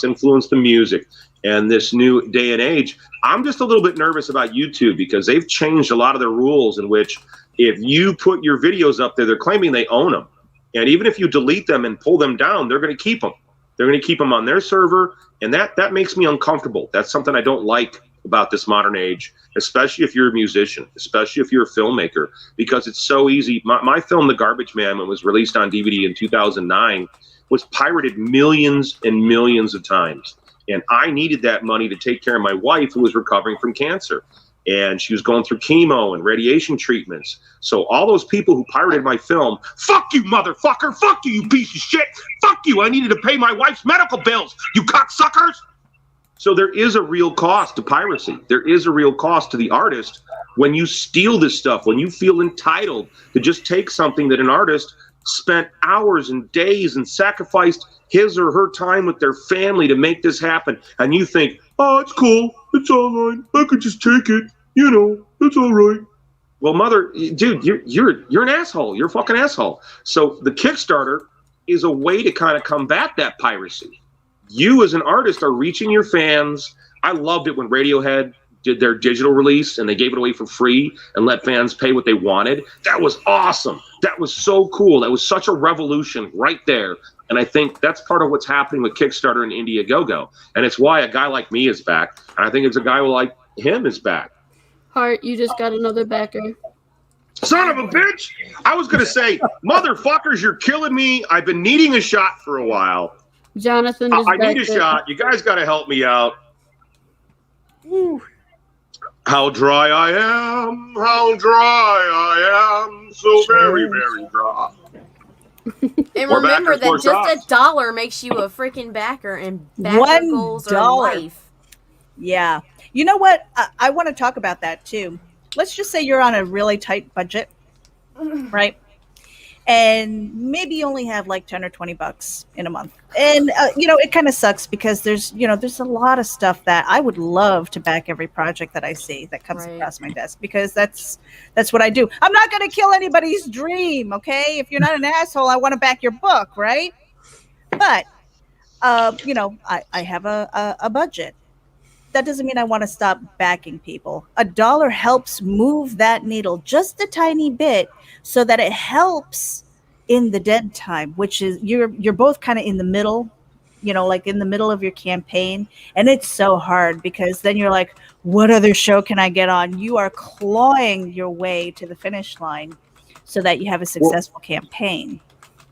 S3: influence the music. And this new day and age, I'm just a little bit nervous about YouTube because they've changed a lot of their rules in which if you put your videos up there, they're claiming they own them. And even if you delete them and pull them down, they're going to keep them. They're going to keep them on their server. And that makes me uncomfortable. That's something I don't like about this modern age, especially if you're a musician, especially if you're a filmmaker, because it's so easy. My film, The Garbage Man, when it was released on DVD in 2009, was pirated millions and millions of times. And I needed that money to take care of my wife, who was recovering from cancer. And she was going through chemo and radiation treatments. So all those people who pirated my film, fuck you, motherfucker. Fuck you, you piece of shit. Fuck you. I needed to pay my wife's medical bills, you cocksuckers. So there is a real cost to piracy. There is a real cost to the artist when you steal this stuff, when you feel entitled to just take something that an artist spent hours and days and sacrificed his or her time with their family to make this happen. And you think, oh, it's cool. It's all right. I could just take it. You know, it's all right. Well, dude, you're an asshole. You're a fucking asshole. So the Kickstarter is a way to kind of combat that piracy. You as an artist are reaching your fans. I loved it when Radiohead did their digital release and they gave it away for free and let fans pay what they wanted. That was awesome. That was so cool. That was such a revolution right there. And I think that's part of what's happening with Kickstarter and Indiegogo. And it's why a guy like me is back. And I think it's a guy like him is back.
S1: Hart, you just got another backer.
S3: Son of a bitch! I was going to say, motherfuckers, you're killing me. I've been needing a shot for a while.
S1: Jonathan just
S3: I need a shot. You guys got to help me out. Woo. How dry I am. How dry I am. So very, very dry.
S2: And remember that just $1 makes you a freaking backer, and backer goals are life.
S5: Yeah. You know what? I want to talk about that too. Let's just say you're on a really tight budget, right? And maybe you only have like 10 or 20 bucks in a month. And, it kind of sucks because there's a lot of stuff that I would love to back every project that I see that comes across my desk, because that's what I do. I'm not going to kill anybody's dream. Okay. If you're not an asshole, I want to back your book. Right. But I have a budget. That doesn't mean I want to stop backing people. $1 helps move that needle just a tiny bit so that it helps in the dead time, which is you're both kind of in the middle, like in the middle of your campaign. And it's so hard because then you're like, what other show can I get on? You are clawing your way to the finish line so that you have a successful campaign.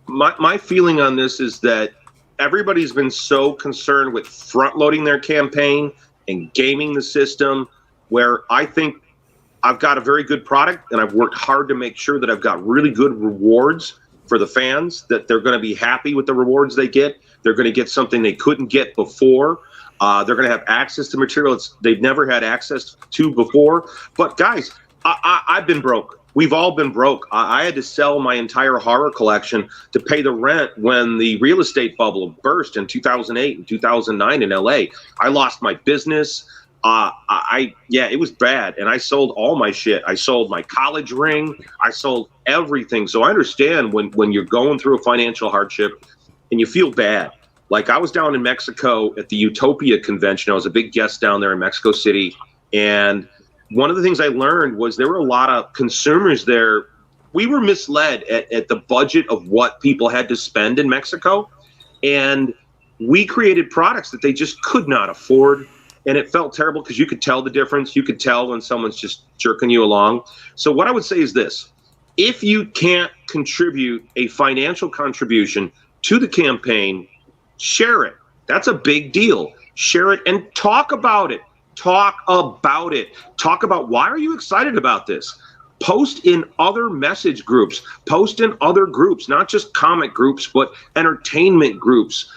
S3: My feeling on this is that everybody's been so concerned with front loading their campaign and gaming the system, where I think I've got a very good product and I've worked hard to make sure that I've got really good rewards for the fans, that they're going to be happy with the rewards they get. They're going to get something they couldn't get before. They're going to have access to material they've never had access to before. But guys, I've been broke. We've all been broke. I had to sell my entire horror collection to pay the rent when the real estate bubble burst in 2008 and 2009 in LA. I lost my business. It was bad. And I sold all my shit. I sold my college ring. I sold everything. So I understand when you're going through a financial hardship and you feel bad. Like I was down in Mexico at the Utopia convention. I was a big guest down there in Mexico City. And one of the things I learned was there were a lot of consumers there. We were misled at the budget of what people had to spend in Mexico. And we created products that they just could not afford. And it felt terrible because you could tell the difference. You could tell when someone's just jerking you along. So what I would say is this: if you can't contribute a financial contribution to the campaign, share it. That's a big deal. Share it and talk about it. Talk about it. Talk about why are you excited about this? Post in other message groups. Post in other groups, not just comic groups, but entertainment groups,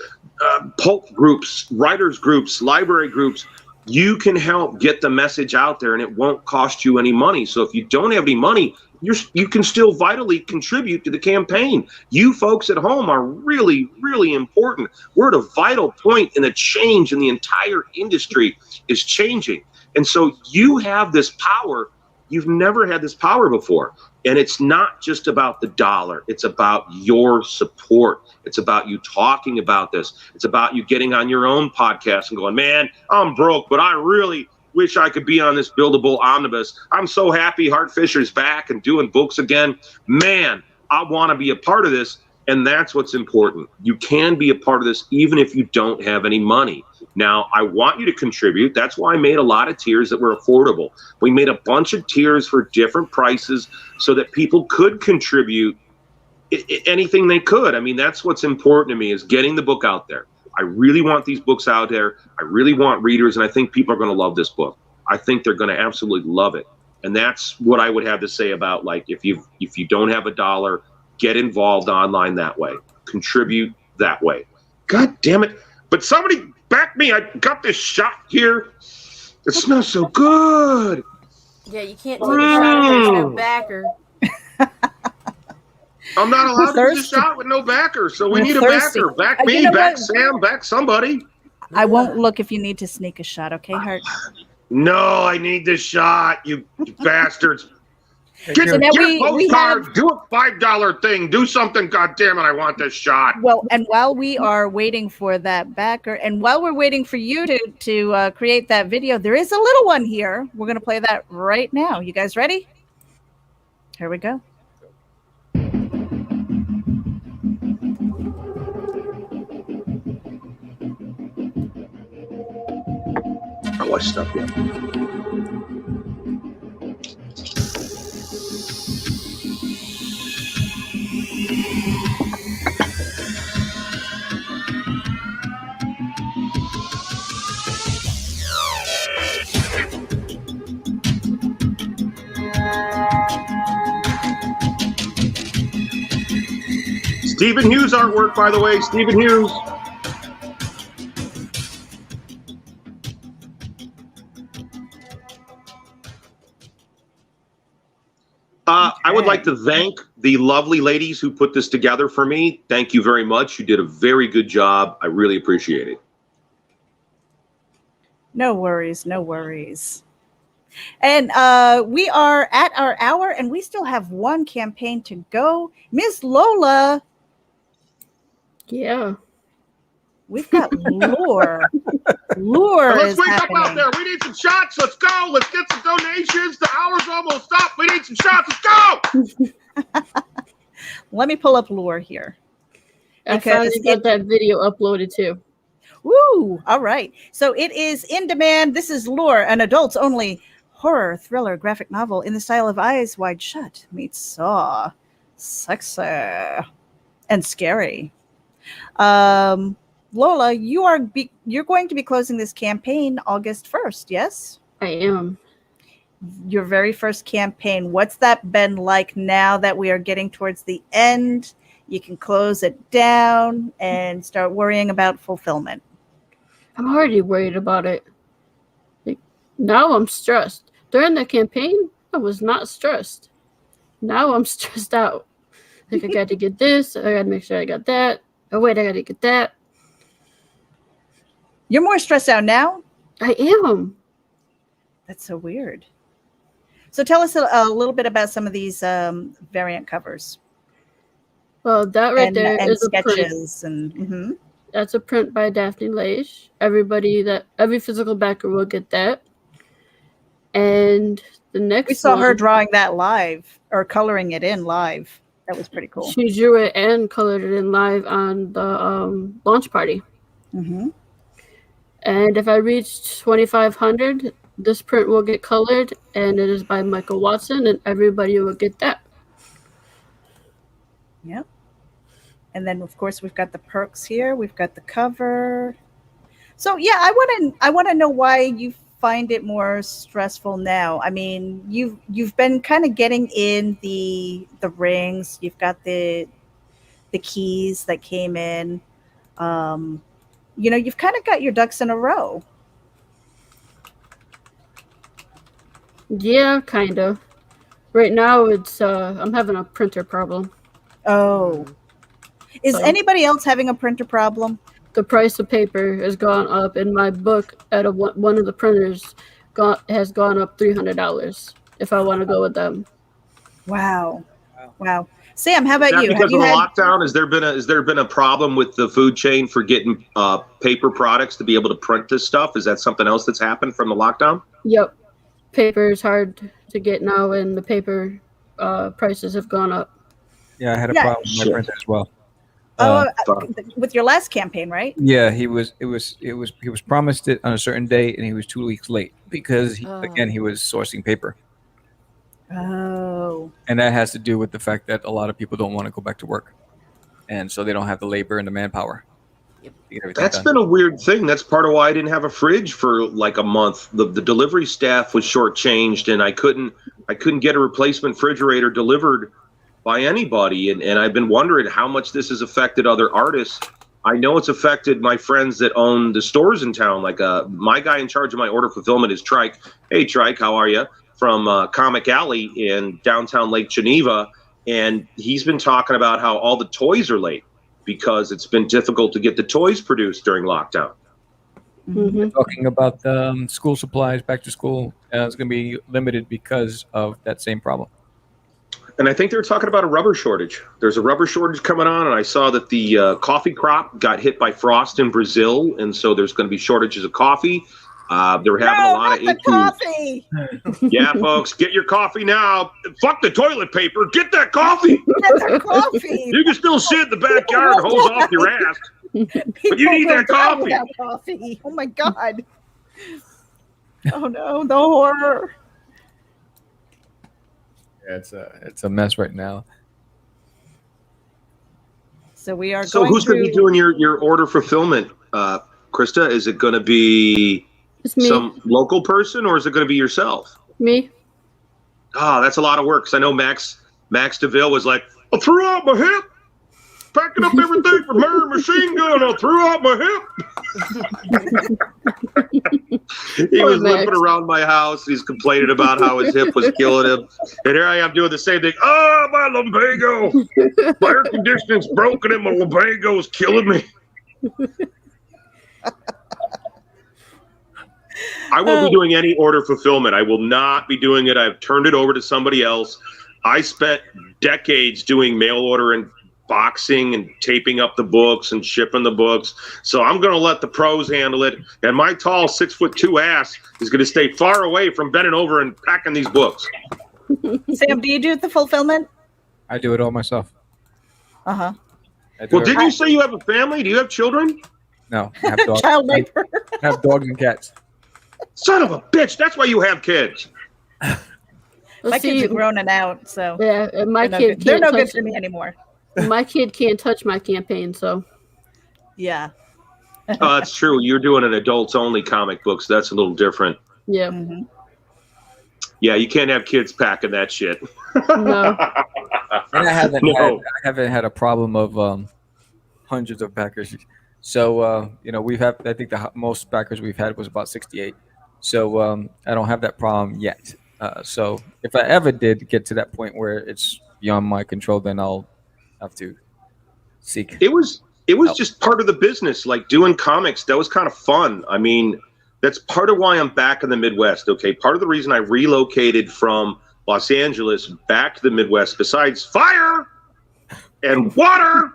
S3: pulp groups, writers groups, library groups. You can help get the message out there and it won't cost you any money. So if you don't have any money, you can still vitally contribute to the campaign. You folks at home are really, really important. We're at a vital point in a change in the entire industry is changing. And so you have this power. You've never had this power before. And it's not just about the dollar. It's about your support. It's about you talking about this. It's about you getting on your own podcast and going, man, I'm broke, but I really wish I could be on this buildable omnibus. I'm so happy Hart Fisher's back and doing books again. Man, I want to be a part of this. And that's what's important. You can be a part of this even if you don't have any money. Now, I want you to contribute. That's why I made a lot of tiers that were affordable. We made a bunch of tiers for different prices so that people could contribute anything they could. I mean, that's what's important to me is getting the book out there. I really want these books out there. I really want readers, and I think people are going to love this book. I think they're going to absolutely love it. And that's what I would have to say about, like, if you don't have $1, get involved online that way. Contribute that way. God damn it. But somebody back me. I got this shot here. It smells so good.
S2: Yeah, you can't take a shot if there's no backer.
S3: I'm not allowed to do a shot with no backer, so we need a backer. Back me, back Sam, back somebody.
S5: I won't look if you need to sneak a shot, okay, Hart?
S3: No, I need this shot, you bastards. Get a postcard, do a $5 thing, do something, goddammit, I want this shot.
S5: Well, and while we are waiting for that backer, and while we're waiting for you to create that video, there is a little one here. We're going to play that right now. You guys ready? Here we go.
S3: I watched stuff yet. Stephen Hughes artwork, by the way. Stephen Hughes. I would like to thank the lovely ladies who put this together for me. Thank you very much. You did a very good job. I really appreciate it.
S5: No worries, no worries. And we are at our hour, and we still have one campaign to go. Miss Lola.
S1: Yeah.
S5: We've got lure. Lure
S3: Let's
S5: is
S3: wake
S5: happening.
S3: up out there. We need some shots. Let's go. Let's get some donations. The hour's almost up. We need some shots. Let's go.
S5: Let me pull up lure here.
S1: I finally got that video uploaded too.
S5: Woo! All right. So it is in demand. This is Lure, an adults only horror thriller graphic novel in the style of Eyes Wide Shut meets Saw. Sexy and scary. Lola, you're going to be closing this campaign August 1st, yes?
S1: I am.
S5: Your very first campaign. What's that been like now that we are getting towards the end? You can close it down and start worrying about fulfillment.
S1: I'm already worried about it. Like, now I'm stressed. During the campaign, I was not stressed. Now I'm stressed out. Like, I got to get this. I got to make sure I got that. Oh, wait, I got to get that.
S5: You're more stressed out now?
S1: I am.
S5: That's so weird. So tell us a little bit about some of these variant covers.
S1: Well, that right there
S5: and
S1: is
S5: sketches
S1: a print.
S5: and
S1: That's a print by Daphne Leish. Every physical backer will get that. And the next
S5: we saw
S1: one,
S5: her drawing that live or coloring it in live. That was pretty cool.
S1: She drew it and colored it in live on the launch party.
S5: Mm-hmm.
S1: And if I reach 2,500, this print will get colored, and it is by Michael Watson, and everybody will get that.
S5: Yep. And then, of course, we've got the perks here. We've got the cover. So, yeah, I want to know why you find it more stressful now. I mean, you've been kind of getting in the rings. You've got the keys that came in. You've kind of got your ducks in a row.
S1: Yeah, kind of. Right now, it's I'm having a printer problem.
S5: Oh. Is anybody else having a printer problem?
S1: The price of paper has gone up, and my book at one of the printers has gone up $300 if I want to go with them.
S5: Wow. Sam, how about you?
S3: Because of the lockdown, has there been a problem with the food chain for getting paper products to be able to print this stuff? Is that something else that's happened from the lockdown?
S1: Yep. Paper is hard to get now, and the paper prices have gone up.
S4: Yeah, I had a problem with my printer as well.
S5: With your last campaign, right?
S4: Yeah, he was promised it on a certain date, and he was 2 weeks late because he was sourcing paper.
S5: Oh.
S4: And that has to do with the fact that a lot of people don't want to go back to work, and so they don't have the labor and the manpower.
S3: That's been a weird thing. That's part of why I didn't have a fridge for like a month. The delivery staff was shortchanged, and I couldn't get a replacement refrigerator delivered by anybody. And I've been wondering how much this has affected other artists. I know it's affected my friends that own the stores in town. Like my guy in charge of my order fulfillment is Trike. Hey, Trike, how are you? From Comic Alley in downtown Lake Geneva. And he's been talking about how all the toys are late because it's been difficult to get the toys produced during lockdown.
S1: Mm-hmm.
S4: Talking about school supplies, back to school, it's going to be limited because of that same problem.
S3: And I think they're talking about a rubber shortage. There's a rubber shortage coming on, and I saw that the coffee crop got hit by frost in Brazil, and so there's going to be shortages of coffee. They were having a lot of issues.
S5: Coffee.
S3: Yeah, folks, get your coffee now. Fuck the toilet paper. Get that coffee.
S5: Get their coffee.
S3: You can still sit in the backyard and hose off your ass, but you need that coffee.
S5: Coffee. Oh my God. Oh no, the horror.
S4: Yeah, it's a mess right now.
S5: So we are.
S3: So who's going to be doing your order fulfillment, Krista? Is it going to be some local person, or is it going to be yourself?
S1: Me.
S3: Ah, that's a lot of work. Because I know Max DeVille was like, I threw out my hip, packing up everything from her machine gun. I threw out my hip. He was limping around my house. He's complaining about how his hip was killing him. And here I am doing the same thing. Oh, my lumbago. My air conditioning's broken and my lumbago is killing me. I won't be doing any order fulfillment. I will not be doing it. I've turned it over to somebody else. I spent decades doing mail order and boxing and taping up the books and shipping the books. So I'm going to let the pros handle it. And my tall 6'2" ass is going to stay far away from bending over and packing these books.
S5: Sam, do you do the fulfillment?
S4: I do it all myself.
S5: Uh-huh.
S3: Well, didn't you say you have a family? Do you have children?
S4: No, I have dogs.
S5: Child labor.
S4: I have dogs and cats.
S3: Son of a bitch. That's why you have kids.
S5: My kids are grown and out, so
S1: yeah,
S5: they're no good to me anymore.
S1: My kid can't touch my campaign, so
S5: yeah.
S3: That's true. You're doing an adults-only comic book, so that's a little different.
S1: Yeah.
S5: Mm-hmm.
S3: Yeah, you can't have kids packing that shit.
S1: No.
S4: And I haven't had a problem of hundreds of backers. So we've had, I think the most backers we've had was about 68. So I don't have that problem yet. So if I ever did get to that point where it's beyond my control, then I'll have to seek.
S3: It was just part of the business, like doing comics. That was kind of fun. I mean, that's part of why I'm back in the Midwest. Okay, part of the reason I relocated from Los Angeles back to the Midwest, besides fire and water,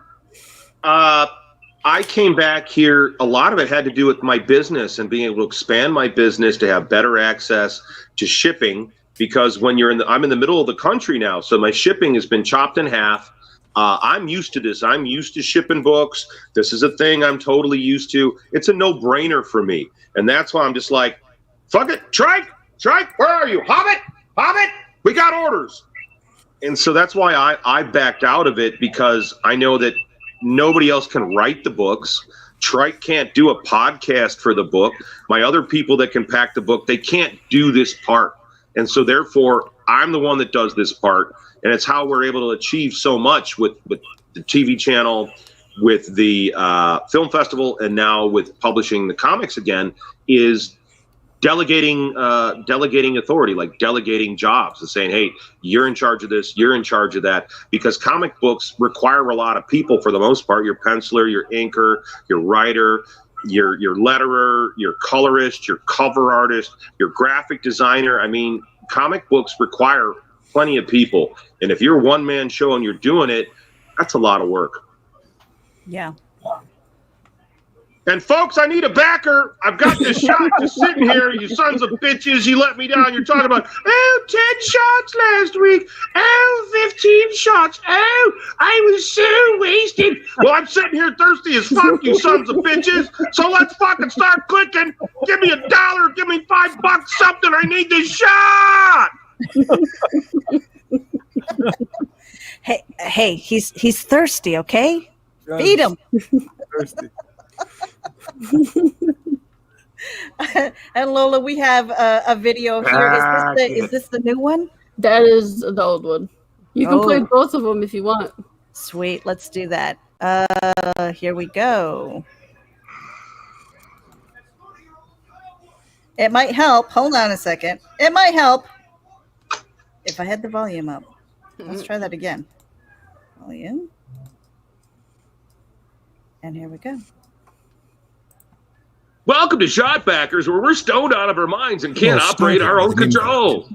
S3: I came back here. A lot of it had to do with my business and being able to expand my business to have better access to shipping. Because when I'm in the middle of the country now, so my shipping has been chopped in half. I'm used to this. I'm used to shipping books. This is a thing I'm totally used to. It's a no-brainer for me. And that's why I'm just like, fuck it, Trike, where are you? Hobbit, we got orders. And so that's why I backed out of it, because I know that nobody else can write the books. Trike can't do a podcast for the book. My other people that can pack the book, they can't do this part. And so therefore, I'm the one that does this part. And it's how we're able to achieve so much with the TV channel, with the film festival, and now with publishing the comics again, is delegating authority, like delegating jobs and saying, hey, you're in charge of this, you're in charge of that. Because comic books require a lot of people for the most part. Your penciler, your inker, your writer, your letterer, your colorist, your cover artist, your graphic designer. I mean, comic books require plenty of people. And if you're a one-man show and you're doing it, that's a lot of work.
S5: Yeah.
S3: And folks, I need a backer. I've got this shot just sitting here. You sons of bitches, you let me down. You're talking about, 10 shots last week. 15 shots. I was so wasted. Well, I'm sitting here thirsty as fuck, you sons of bitches. So let's fucking start clicking. Give me $1. Give me $5, something. I need this shot.
S5: Hey, he's thirsty, okay? Feed him.
S4: Thirsty.
S5: And Lola, we have a video here. Is this the new one?
S1: That is the old one. You can play both of them if you want.
S5: Sweet, let's do that. Here we go. It might help. Hold on a second. It might help if I had the volume up. Let's try that again. Volume. And here we go.
S3: Welcome to Shotbackers, where we're stoned out of our minds and can't operate our own control.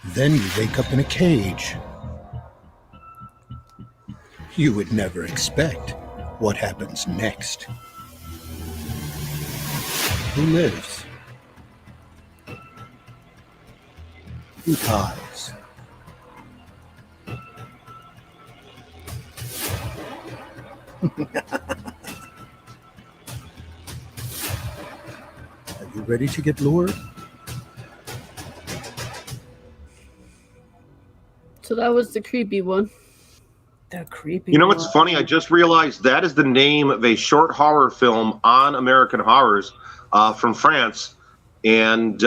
S6: Then you wake up in a cage. You would never expect what happens next. Who lives? Who dies? Are you ready to get lured?
S1: So that was the creepy one.
S5: The creepy.
S3: You know what's funny? I just realized that is the name of a short horror film on American Horrors from France. And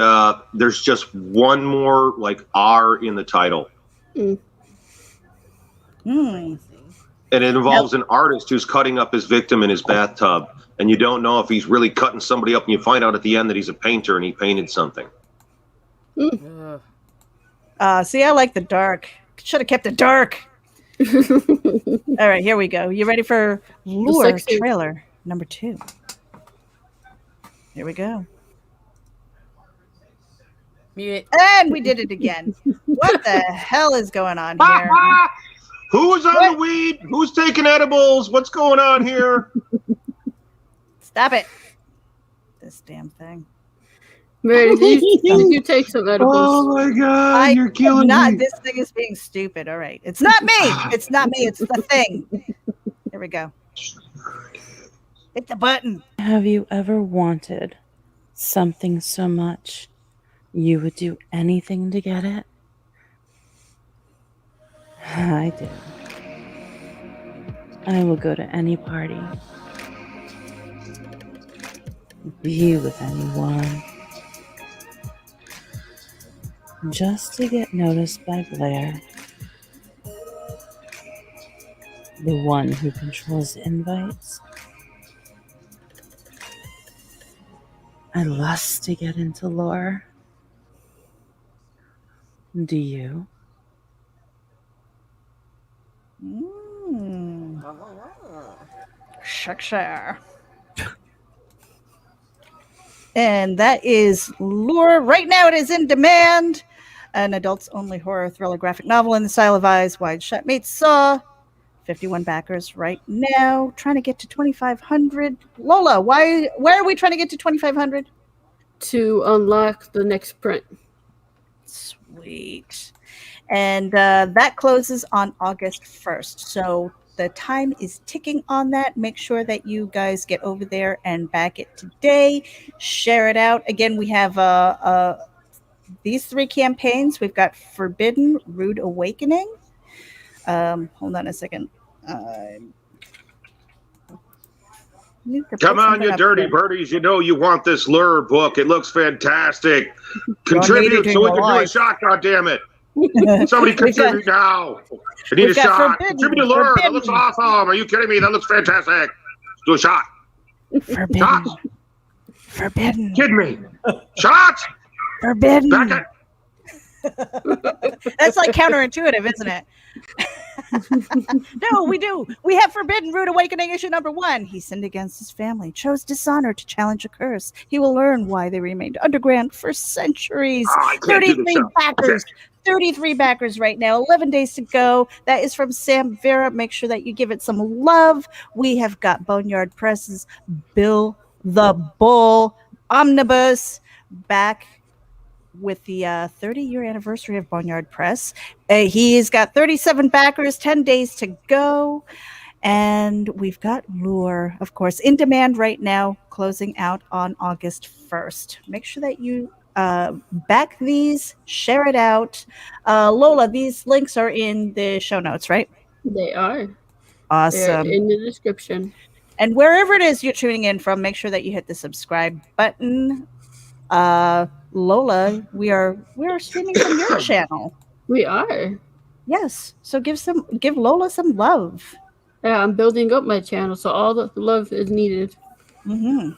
S3: there's just one more like R in the title.
S1: Mm.
S5: Hmm.
S3: And it involves an artist who's cutting up his victim in his bathtub. And you don't know if he's really cutting somebody up. And you find out at the end that he's a painter and he painted something.
S1: Mm.
S5: See, I like the dark. Should have kept it dark. All right, here we go. You ready for Lure trailer number 2? Here we go.
S2: Mute it.
S5: And we did it again. What the hell is going on here?
S3: Who's on the weed? Who's taking edibles? What's going on here?
S5: Stop it. This damn thing.
S1: Meredith, did you take some edibles?
S3: Oh my God, you're killing me.
S5: This thing is being stupid. All right. It's not me. It's not me. It's the thing. Here we go. Hit the button.
S7: Have you ever wanted something so much you would do anything to get it? I do. I will go to any party, be with anyone, just to get noticed by Blair, the one who controls the invites. I lust to get into lore. Do you?
S5: Share. And that is Lure. Right now it is in demand. An adults-only horror thriller graphic novel in the style of Eyes Wide Shut meets Saw. 51 backers right now. Trying to get to 2,500. Lola, why are we trying to get to 2,500?
S1: To unlock the next print.
S5: Sweet. And that closes on August 1st. So the time is ticking on that. Make sure that you guys get over there and back it today. Share it out. Again, we have these 3 campaigns. We've got Forbidden, Rude Awakening. Hold on a second.
S3: Come on, you dirty birdies. You know you want this lure book. It looks fantastic. Contribute so we can do a shot, goddammit. Somebody contribute now. I need a shot. Contribute to lure. That looks awesome. Are you kidding me? That looks fantastic. Let's do a shot.
S5: Forbidden.
S3: Shot.
S5: Forbidden.
S3: Kidding me. Shot.
S5: Forbidden.
S3: Back it.
S5: That's like counterintuitive, isn't it? No, we do. We have Forbidden Rude Awakening issue number 1. He sinned against his family, chose dishonor to challenge a curse. He will learn why they remained underground for centuries. 33 backers. 33 backers right now. 11 days to go. That is from Sam Vera. Make sure that you give it some love. We have got Boneyard Press's Bill the Bull Omnibus back with the 30-year anniversary of Boneyard Press. He's got 37 backers, 10 days to go. And we've got Lure, of course, in demand right now, closing out on August 1st. Make sure that you back these, share it out. Lola, these links are in the show notes, right?
S1: They are.
S5: Awesome.
S1: They're in the description.
S5: And wherever it is you're tuning in from, make sure that you hit the subscribe button. Lola, we're streaming from your channel.
S1: We are.
S5: Yes. So give Lola some love.
S1: Yeah, I'm building up my channel, so all the love is needed.
S5: Mm-hmm.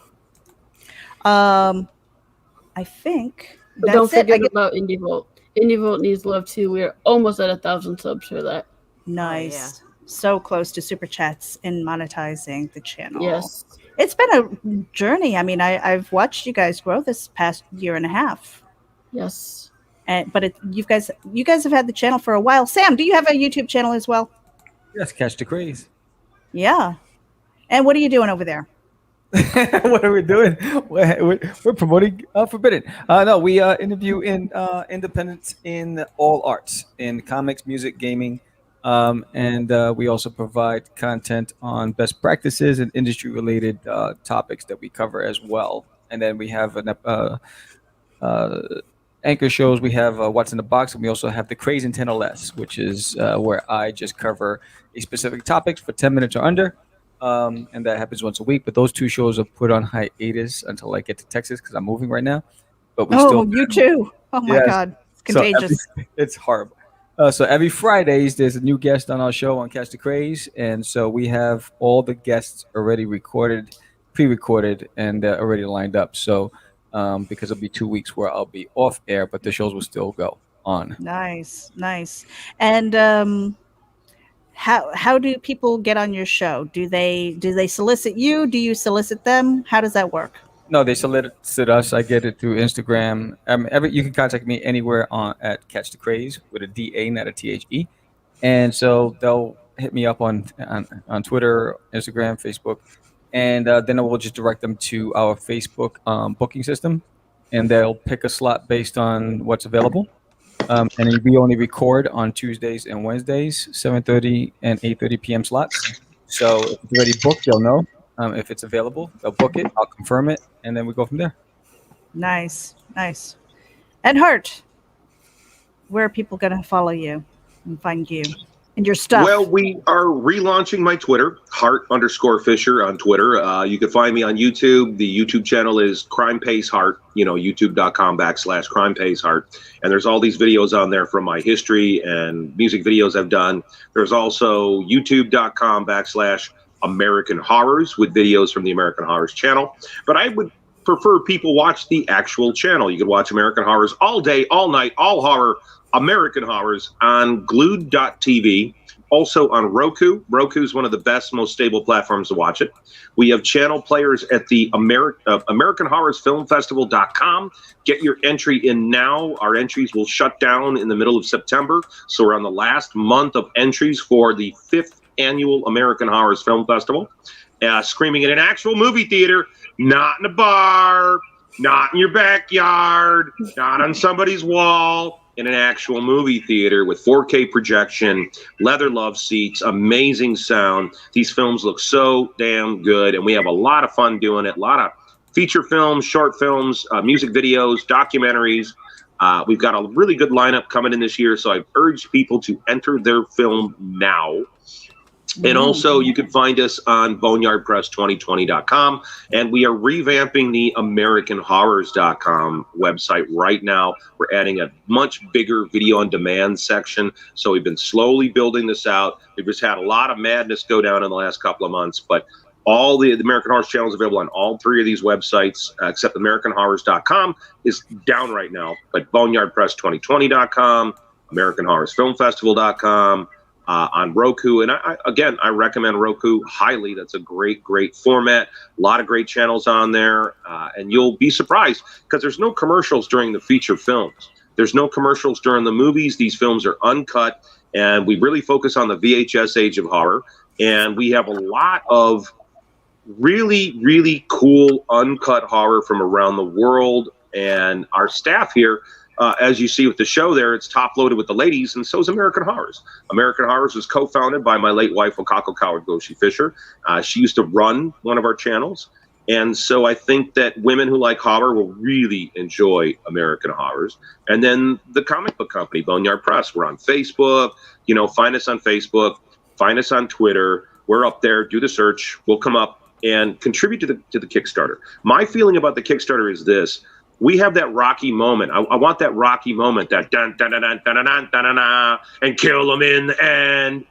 S5: I think
S1: But don't forget about Indie Vault. Indie Vault needs love too. We're almost at 1,000 subs for that.
S5: Nice.
S2: Oh, yeah.
S5: So close to super chats and monetizing the channel.
S1: Yes.
S5: It's been a journey. I mean, I've watched you guys grow this past year and a half.
S1: Yes.
S5: But you guys have had the channel for a while. Sam, do you have a YouTube channel as well?
S4: Yes, Catch the Craze.
S5: Yeah. And what are you doing over there?
S4: What are we doing? We're promoting Forbidden. No, we interview in independents in all arts, in comics, music, gaming, and we also provide content on best practices and industry-related topics that we cover as well. And then we have an anchor shows. We have What's in the Box, and we also have the Craze in 10 or Less, which is where I just cover a specific topics for 10 minutes or under. And that happens once a week. But those 2 shows are put on hiatus until I get to Texas because I'm moving right now. But we still.
S5: You too. Oh my God, it's contagious.
S4: It's horrible. So every Fridays there's a new guest on our show on Catch the Craze, and so we have all the guests already recorded, pre-recorded, and already lined up. So because it'll be 2 weeks where I'll be off air, but the shows will still go on.
S5: Nice. And how do people get on your show? Do they solicit you? Do you solicit them? How does that work?
S4: No, they solicit us. I get it through Instagram. You can contact me anywhere at Catch the Craze with a DA, not a THE. And so they'll hit me up on Twitter, Instagram, Facebook, and then I will just direct them to our Facebook booking system, and they'll pick a slot based on what's available. And we only record on Tuesdays and Wednesdays, 7:30 and 8:30 p.m. slots. So if it's already booked, they'll know. If it's available, they'll book it. I'll confirm it, and then we go from there.
S5: Nice. And Hart, where are people going to follow you and find you and your stuff?
S3: Well, we are relaunching my Twitter, Hart_Fisher on Twitter. You can find me on YouTube. The YouTube channel is Crime Pays Hart, youtube.com/Crime Pays Hart. And there's all these videos on there from my history and music videos I've done. There's also youtube.com/American Horrors with videos from the American Horrors channel. But I would prefer people watch the actual channel. You can watch American Horrors all day, all night, all horror, American Horrors on glued.tv, also on Roku. Roku is one of the best, most stable platforms to watch it. We have channel players at the American Horrors Film Festival.com. Get your entry in now. Our entries will shut down in the middle of September, so we're on the last month of entries for the 5th annual American Horrors Film Festival. Screaming in an actual movie theater, not in a bar, not in your backyard, not on somebody's wall, in an actual movie theater with 4K projection, leather love seats, amazing sound. These films look so damn good, and we have a lot of fun doing it. A lot of feature films, short films, music videos, documentaries. We've got a really good lineup coming in this year, so I urge people to enter their film now. And also, you can find us on boneyardpress2020.com. And we are revamping the AmericanHorrors.com website right now. We're adding a much bigger video on demand section. So we've been slowly building this out. We've just had a lot of madness go down in the last couple of months. But all the American Horrors channels available on all 3 of these websites, except AmericanHorrors.com is down right now. But boneyardpress2020.com, AmericanHorrorsFilmFestival.com, on Roku. And I recommend Roku highly. That's a great format. A lot of great channels on there. And you'll be surprised because there's no commercials during the feature films. There's no commercials during the movies. These films are uncut. And we really focus on the VHS age of horror. And we have a lot of really, really cool uncut horror from around the world. And our staff here, as you see with the show there, it's top loaded with the ladies, and so is American Horrors. American Horrors was co-founded by my late wife, Wakako Coward Goshi Fisher. She used to run one of our channels. And so I think that women who like horror will really enjoy American Horrors. And then the comic book company, Boneyard Press. We're on Facebook. Find us on Facebook. Find us on Twitter. We're up there. Do the search. We'll come up and contribute to the Kickstarter. My feeling about the Kickstarter is this. We have that Rocky moment. I want that Rocky moment, that dun dun dun dun dun dun dun dun, and kill them in the end.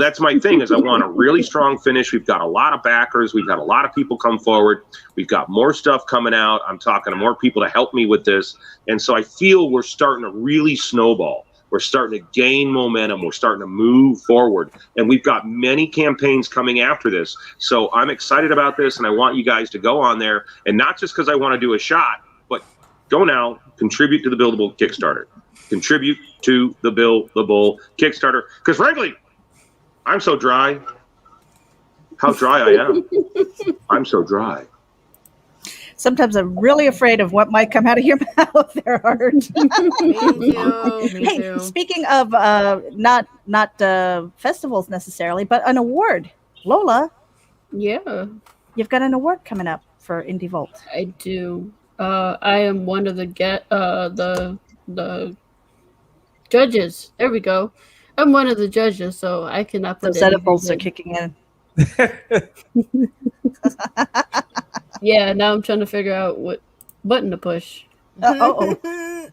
S3: That's my thing. Is I want a really strong finish. We've got a lot of backers. We've got a lot of people come forward. We've got more stuff coming out. I'm talking to more people to help me with this, and so I feel we're starting to really snowball. We're starting to gain momentum. We're starting to move forward, and we've got many campaigns coming after this. So I'm excited about this, and I want you guys to go on there, and not just because I want to do a shot. Go now, contribute to the Buildable Kickstarter. Contribute to the Buildable Kickstarter. Because frankly, I'm so dry. How dry I am. I'm so dry.
S5: Sometimes I'm really afraid of what might come out of your mouth there, Art.
S2: Me too.
S5: Speaking of not festivals necessarily, but an award. Lola.
S1: Yeah.
S5: You've got an award coming up for Indie Vault.
S1: I do. I am one of the judges. There we go. I'm one of the judges, so I cannot put
S5: those edibles are kicking in.
S1: Yeah, now I'm trying to figure out what button to push.
S5: Uh-oh.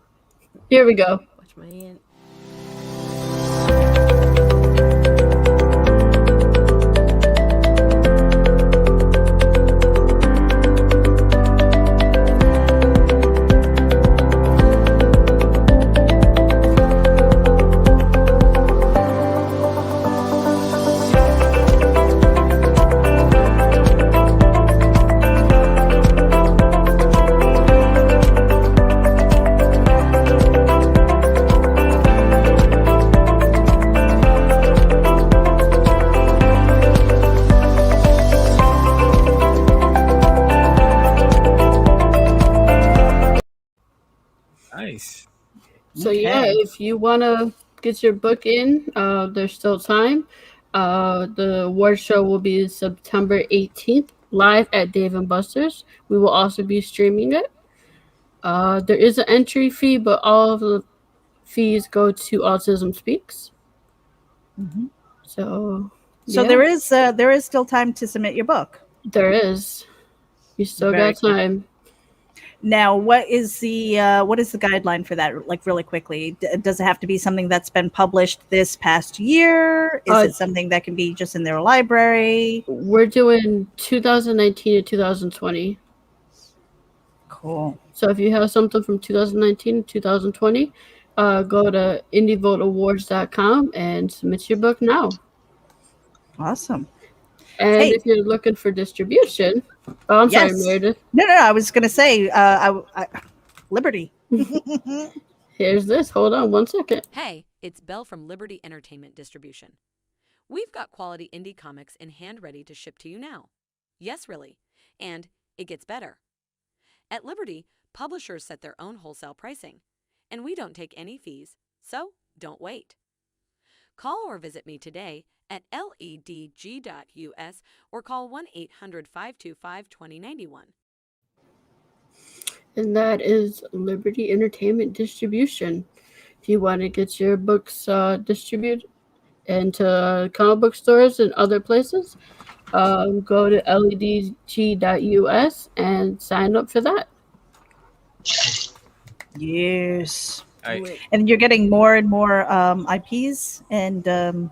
S1: Here we go.
S2: Watch my hand.
S1: if you want to get your book in, there's still time. The award show will be September 18th, live at Dave and Buster's. We will also be streaming it. There is an entry fee, but all of the fees go to Autism Speaks.
S5: Mm-hmm.
S1: So
S5: yeah. there is still time to submit your book.
S1: There is. You still got time.
S5: Now, what is the guideline for that? Like, really quickly, does it have to be something that's been published this past year? Is it something that can be just in their library?
S1: We're doing 2019 to 2020.
S5: Cool.
S1: So if you have something from 2019 to 2020, go to indievoteawards.com and submit your book now.
S5: Awesome.
S1: And if you're looking for distribution, sorry, Meredith.
S5: No, I was going to say, Liberty.
S1: Here's this. Hold on 1 second.
S8: Hey, it's Belle from Liberty Entertainment Distribution. We've got quality indie comics in hand ready to ship to you now. Yes, really. And it gets better. At Liberty, publishers set their own wholesale pricing, and we don't take any fees, so don't wait. Call or visit me today at ledg.us or call 1-800-525-2091.
S1: And that is Liberty Entertainment Distribution. If you want to get your books distributed into comic book stores and other places, go to ledg.us and sign up for that.
S5: Yes. And you're getting more and more IPs and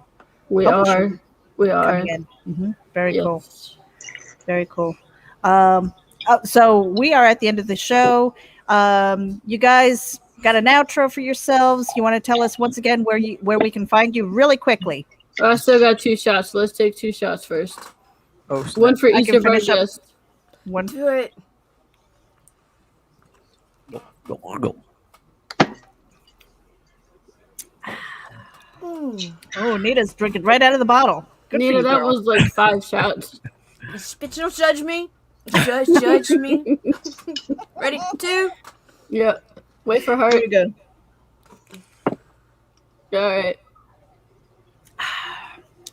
S1: we are.
S5: Mm-hmm. Very cool. Very cool. So we are at the end of the show. You guys got an outro for yourselves? You want to tell us once again where we can find you really quickly?
S1: I still got 2 shots. Let's take 2 shots first.
S4: Oh,
S1: one for each of our guests.
S5: One.
S2: Do it.
S4: Go.
S5: Oh, Nita's drinking right out of the bottle. Good
S1: Nita,
S5: for you,
S1: that
S5: girl.
S1: was like 5 shots.
S2: Bitch, don't judge me. Judge me. Ready? 2.
S1: Yeah. Wait for her.
S5: There you go.
S1: All right.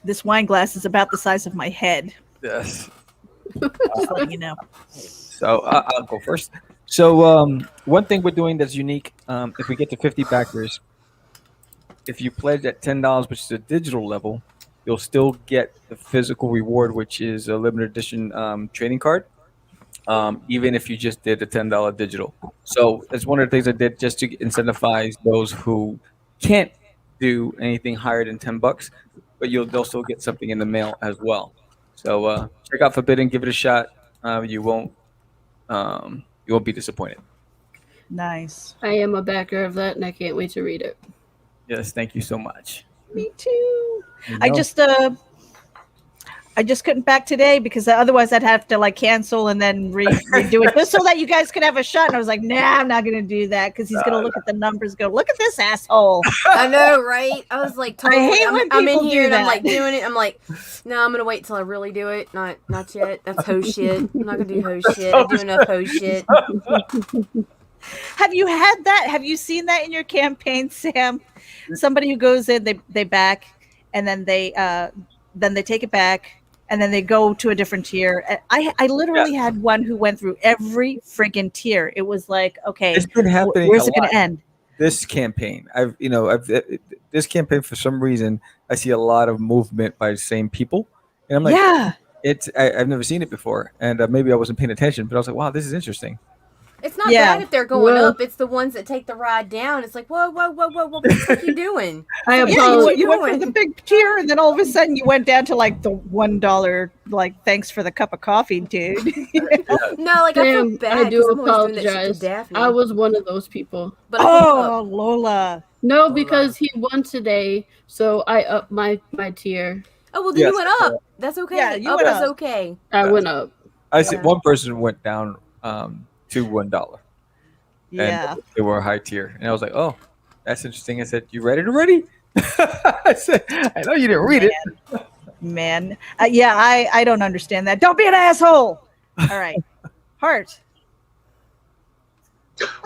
S5: This wine glass is about the size of my head.
S4: Yes.
S5: Just letting you know.
S4: So I'll go first. So one thing we're doing that's unique, if we get to 50 backers, if you pledge at $10, which is a digital level, you'll still get the physical reward, which is a limited edition trading card, even if you just did a $10 digital. So that's one of the things I did just to incentivize those who can't do anything higher than $10, but they'll still get something in the mail as well. So check out Forbidden, give it a shot. You won't be disappointed.
S5: Nice.
S1: I am a backer of that, and I can't wait to read it.
S4: Yes, thank you so much.
S5: Me too. I just couldn't back today because otherwise I'd have to like cancel and then redo it just so that you guys could have a shot. And I was like, nah, I'm not going to do that because he's going to look at the numbers, go, look at this asshole.
S2: I know, right? I was like, totally,
S5: I hate when
S2: I'm in
S5: people
S2: here
S5: do
S2: and I'm
S5: that.
S2: like doing it. I'm like, no, I'm going to wait till I really do it. Not yet. That's hoe shit. I'm not going to do hoe shit. I do enough hoe shit.
S5: Have you had that? Have you seen that in your campaign, Sam? Somebody who goes in, they back, and then they take it back, and then they go to a different tier. I literally had one who went through every friggin' tier. It was like, okay,
S4: it's been happening.
S5: Where's it going to end?
S4: This campaign, this campaign for some reason, I see a lot of movement by the same people, and I'm like,
S5: yeah,
S4: I've never seen it before, and maybe I wasn't paying attention, but I was like, wow, this is interesting.
S2: It's not bad if they're going up. It's the ones that take the ride down. It's like, whoa, what the fuck are you doing?
S1: I apologize.
S5: You went from the big tier, and then all of a sudden you went down to like the $1, like, thanks for the cup of coffee, dude.
S2: No, like, I feel bad.
S1: I do
S2: I'm always doing that shit
S1: apologize.
S2: to Daphne.
S1: I was one of those people.
S2: But
S5: Lola.
S1: No, because he won today, so I upped my tier.
S2: Oh, well, then you went up. That's okay.
S5: Yeah, you
S2: up
S5: went
S2: is
S5: up.
S2: okay.
S1: I went up.
S4: I see one person went down to $1.
S5: Yeah.
S4: And they were a high tier. And I was like, oh, that's interesting. I said, you read it already? I said, I know you didn't read it.
S5: Man. I don't understand that. Don't be an asshole. All right. Heart.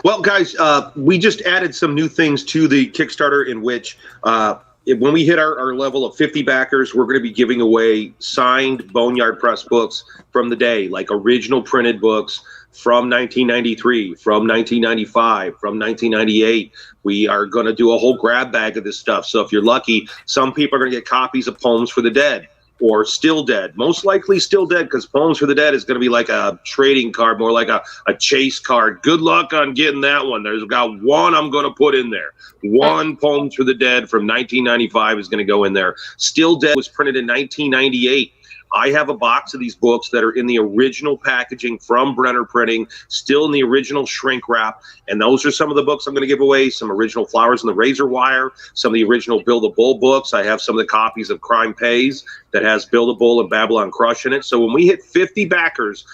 S3: Well, guys, we just added some new things to the Kickstarter in which when we hit our level of 50 backers, we're going to be giving away signed Boneyard Press books from the day, like original printed books from 1993, from 1995, from 1998. We are going to do a whole grab bag of this stuff. So if you're lucky, some people are going to get copies of Poems for the Dead or Still Dead. Most likely Still Dead, because Poems for the Dead is going to be like a trading card, more like a chase card. Good luck on getting that one. There's got one I'm going to put in there. One Poems for the Dead from 1995 is going to go in there. Still Dead was printed in 1998. I have a box of these books that are in the original packaging from Brenner Printing, still in the original shrink wrap. And those are some of the books I'm going to give away. Some original Flowers and the Razor Wire, some of the original Bill the Bull books. I have some of the copies of Crime Pays that has Bill the Bull and Babylon Crush in it. So when we hit 50 backers,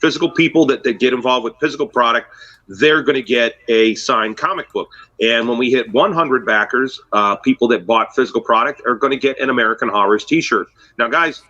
S3: physical people that get involved with physical product, they're going to get a signed comic book. And when we hit 100 backers, people that bought physical product are going to get an American Horrors t-shirt. Now, guys,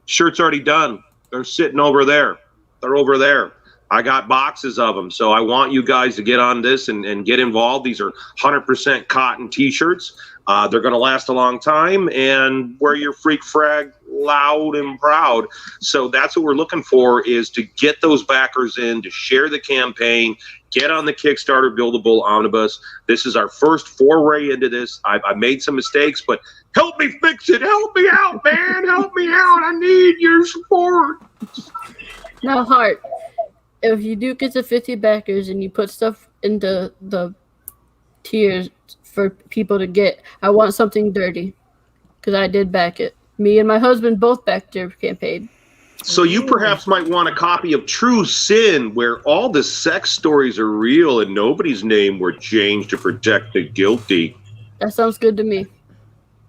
S3: shirt's already done. They're sitting over there. They're over there. I got boxes of them. So I want you guys to get on this and get involved. These are 100% cotton t-shirts. They're going to last a long time, and wear your freak frag loud and proud. So that's what we're looking for, is to get those backers in, to share the campaign, get on the Kickstarter Buildable Omnibus. This is our first foray into this. I made some mistakes, but help me fix it. Help me out, man. Help me out. I need your support.
S1: Now, Hart, if you do get to 50 backers and you put stuff into the tiers for people to get, I want something dirty, because I did back it. Me and my husband both backed your campaign.
S3: So you perhaps might want a copy of True Sin, where all the sex stories are real and nobody's name were changed to protect the guilty.
S1: That sounds good to me.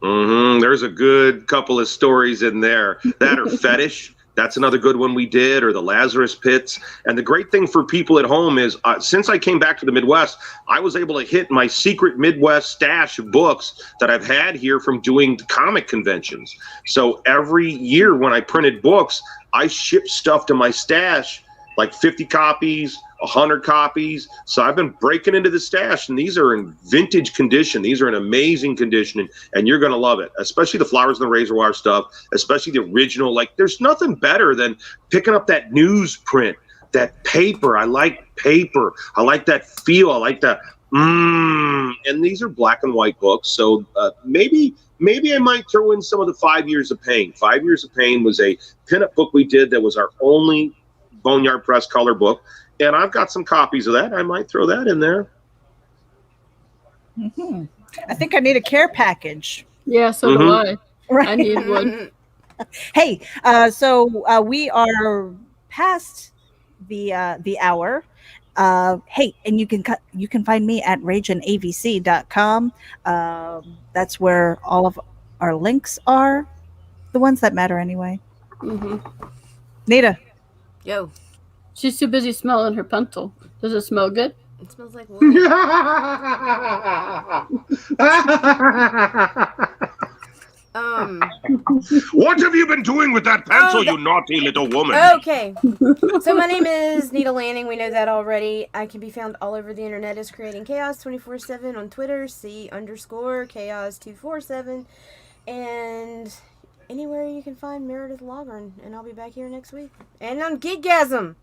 S3: There's a good couple of stories in there. That or Fetish. That's another good one we did, or the Lazarus Pits. And the great thing for people at home is, since I came back to the Midwest, I was able to hit my secret Midwest stash of books that I've had here from doing the comic conventions. So every year when I printed books, I shipped stuff to my stash, like 50 copies, 100 copies. So I've been breaking into the stash, and these are in vintage condition. These are in amazing condition, and you're going to love it, especially the Flowers and the Razor Wire stuff, especially the original. Like, there's nothing better than picking up that newsprint, that paper. I like paper. I like that feel. I like that. And these are black and white books. So maybe I might throw in some of the 5 Years of Pain. 5 Years of Pain was a pinup book we did that was our only Boneyard Press color book. And I've got some copies of that. I might throw that in there.
S5: I think I need a care package.
S1: Yeah, so do I.
S5: Right.
S1: I need one.
S5: Hey, so we are past the hour. Hey, and you can find me at rageandavc.com. That's where all of our links are, the ones that matter anyway. Nita.
S2: Yo.
S1: She's too busy smelling her pencil. Does it smell good?
S2: It smells like wood.
S3: What have you been doing with that pencil, you naughty little woman?
S2: Okay. So my name is Nita Lanning. We know that already. I can be found all over the internet as Creating Chaos 24/7 on Twitter, C_Chaos247, and anywhere you can find Meredith Logren. And I'll be back here next week. And on Giggasm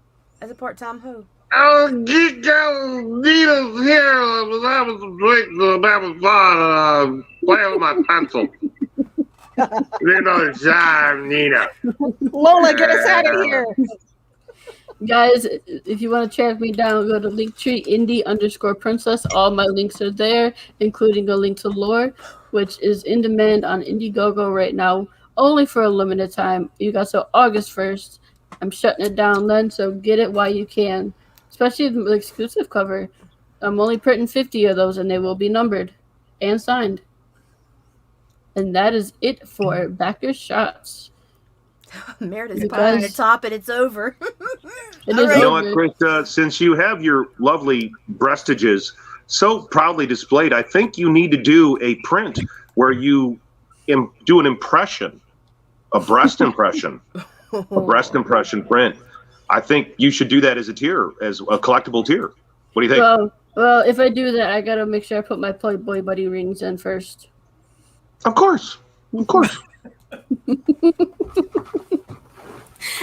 S2: as a part-time hoe.
S3: Oh, Giggasm, Nita's here. I was having some drinks and having fun. Playing with my pencil. You know the time, Nita.
S5: Lola, get us out of here.
S1: Guys, if you want to track me down, go to Linktree Indie_Princess. All my links are there, including a link to Lore, which is in demand on Indiegogo right now, only for a limited time. You got till August 1st. I'm shutting it down then, so get it while you can. Especially the exclusive cover. I'm only printing 50 of those, and they will be numbered and signed. And that is it for Backer Shots.
S2: Meredith's putting the top, and it's over.
S1: It is
S3: You know
S1: over.
S3: what, Chris? Since you have your lovely breastages so proudly displayed, I think you need to do a print where you do an impression, a breast impression, a breast impression print. I think you should do that as a tier, as a collectible tier. What do you think?
S1: Well, if I do that, I gotta make sure I put my Playboy Buddy rings in first.
S3: Of course. Of course.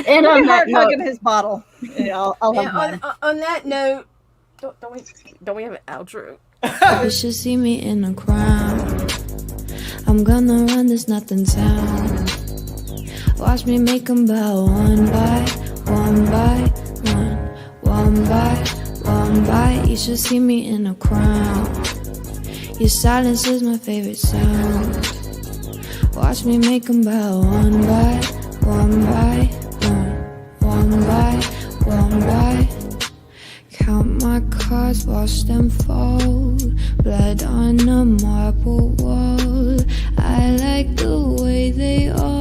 S1: And on that note,
S5: hugging his bottle. Yeah, I'll hug mine.
S2: On that note, don't we have an outro?
S9: You should see me in a crowd. I'm gonna run this nothing town. Watch me make them bow one by one by one, one by one by. You should see me in a crowd. Your silence is my favorite sound. Watch me make them bow one by one by one, one by one by. Count my cards, watch them fall. Blood on a marble wall. I like the way they all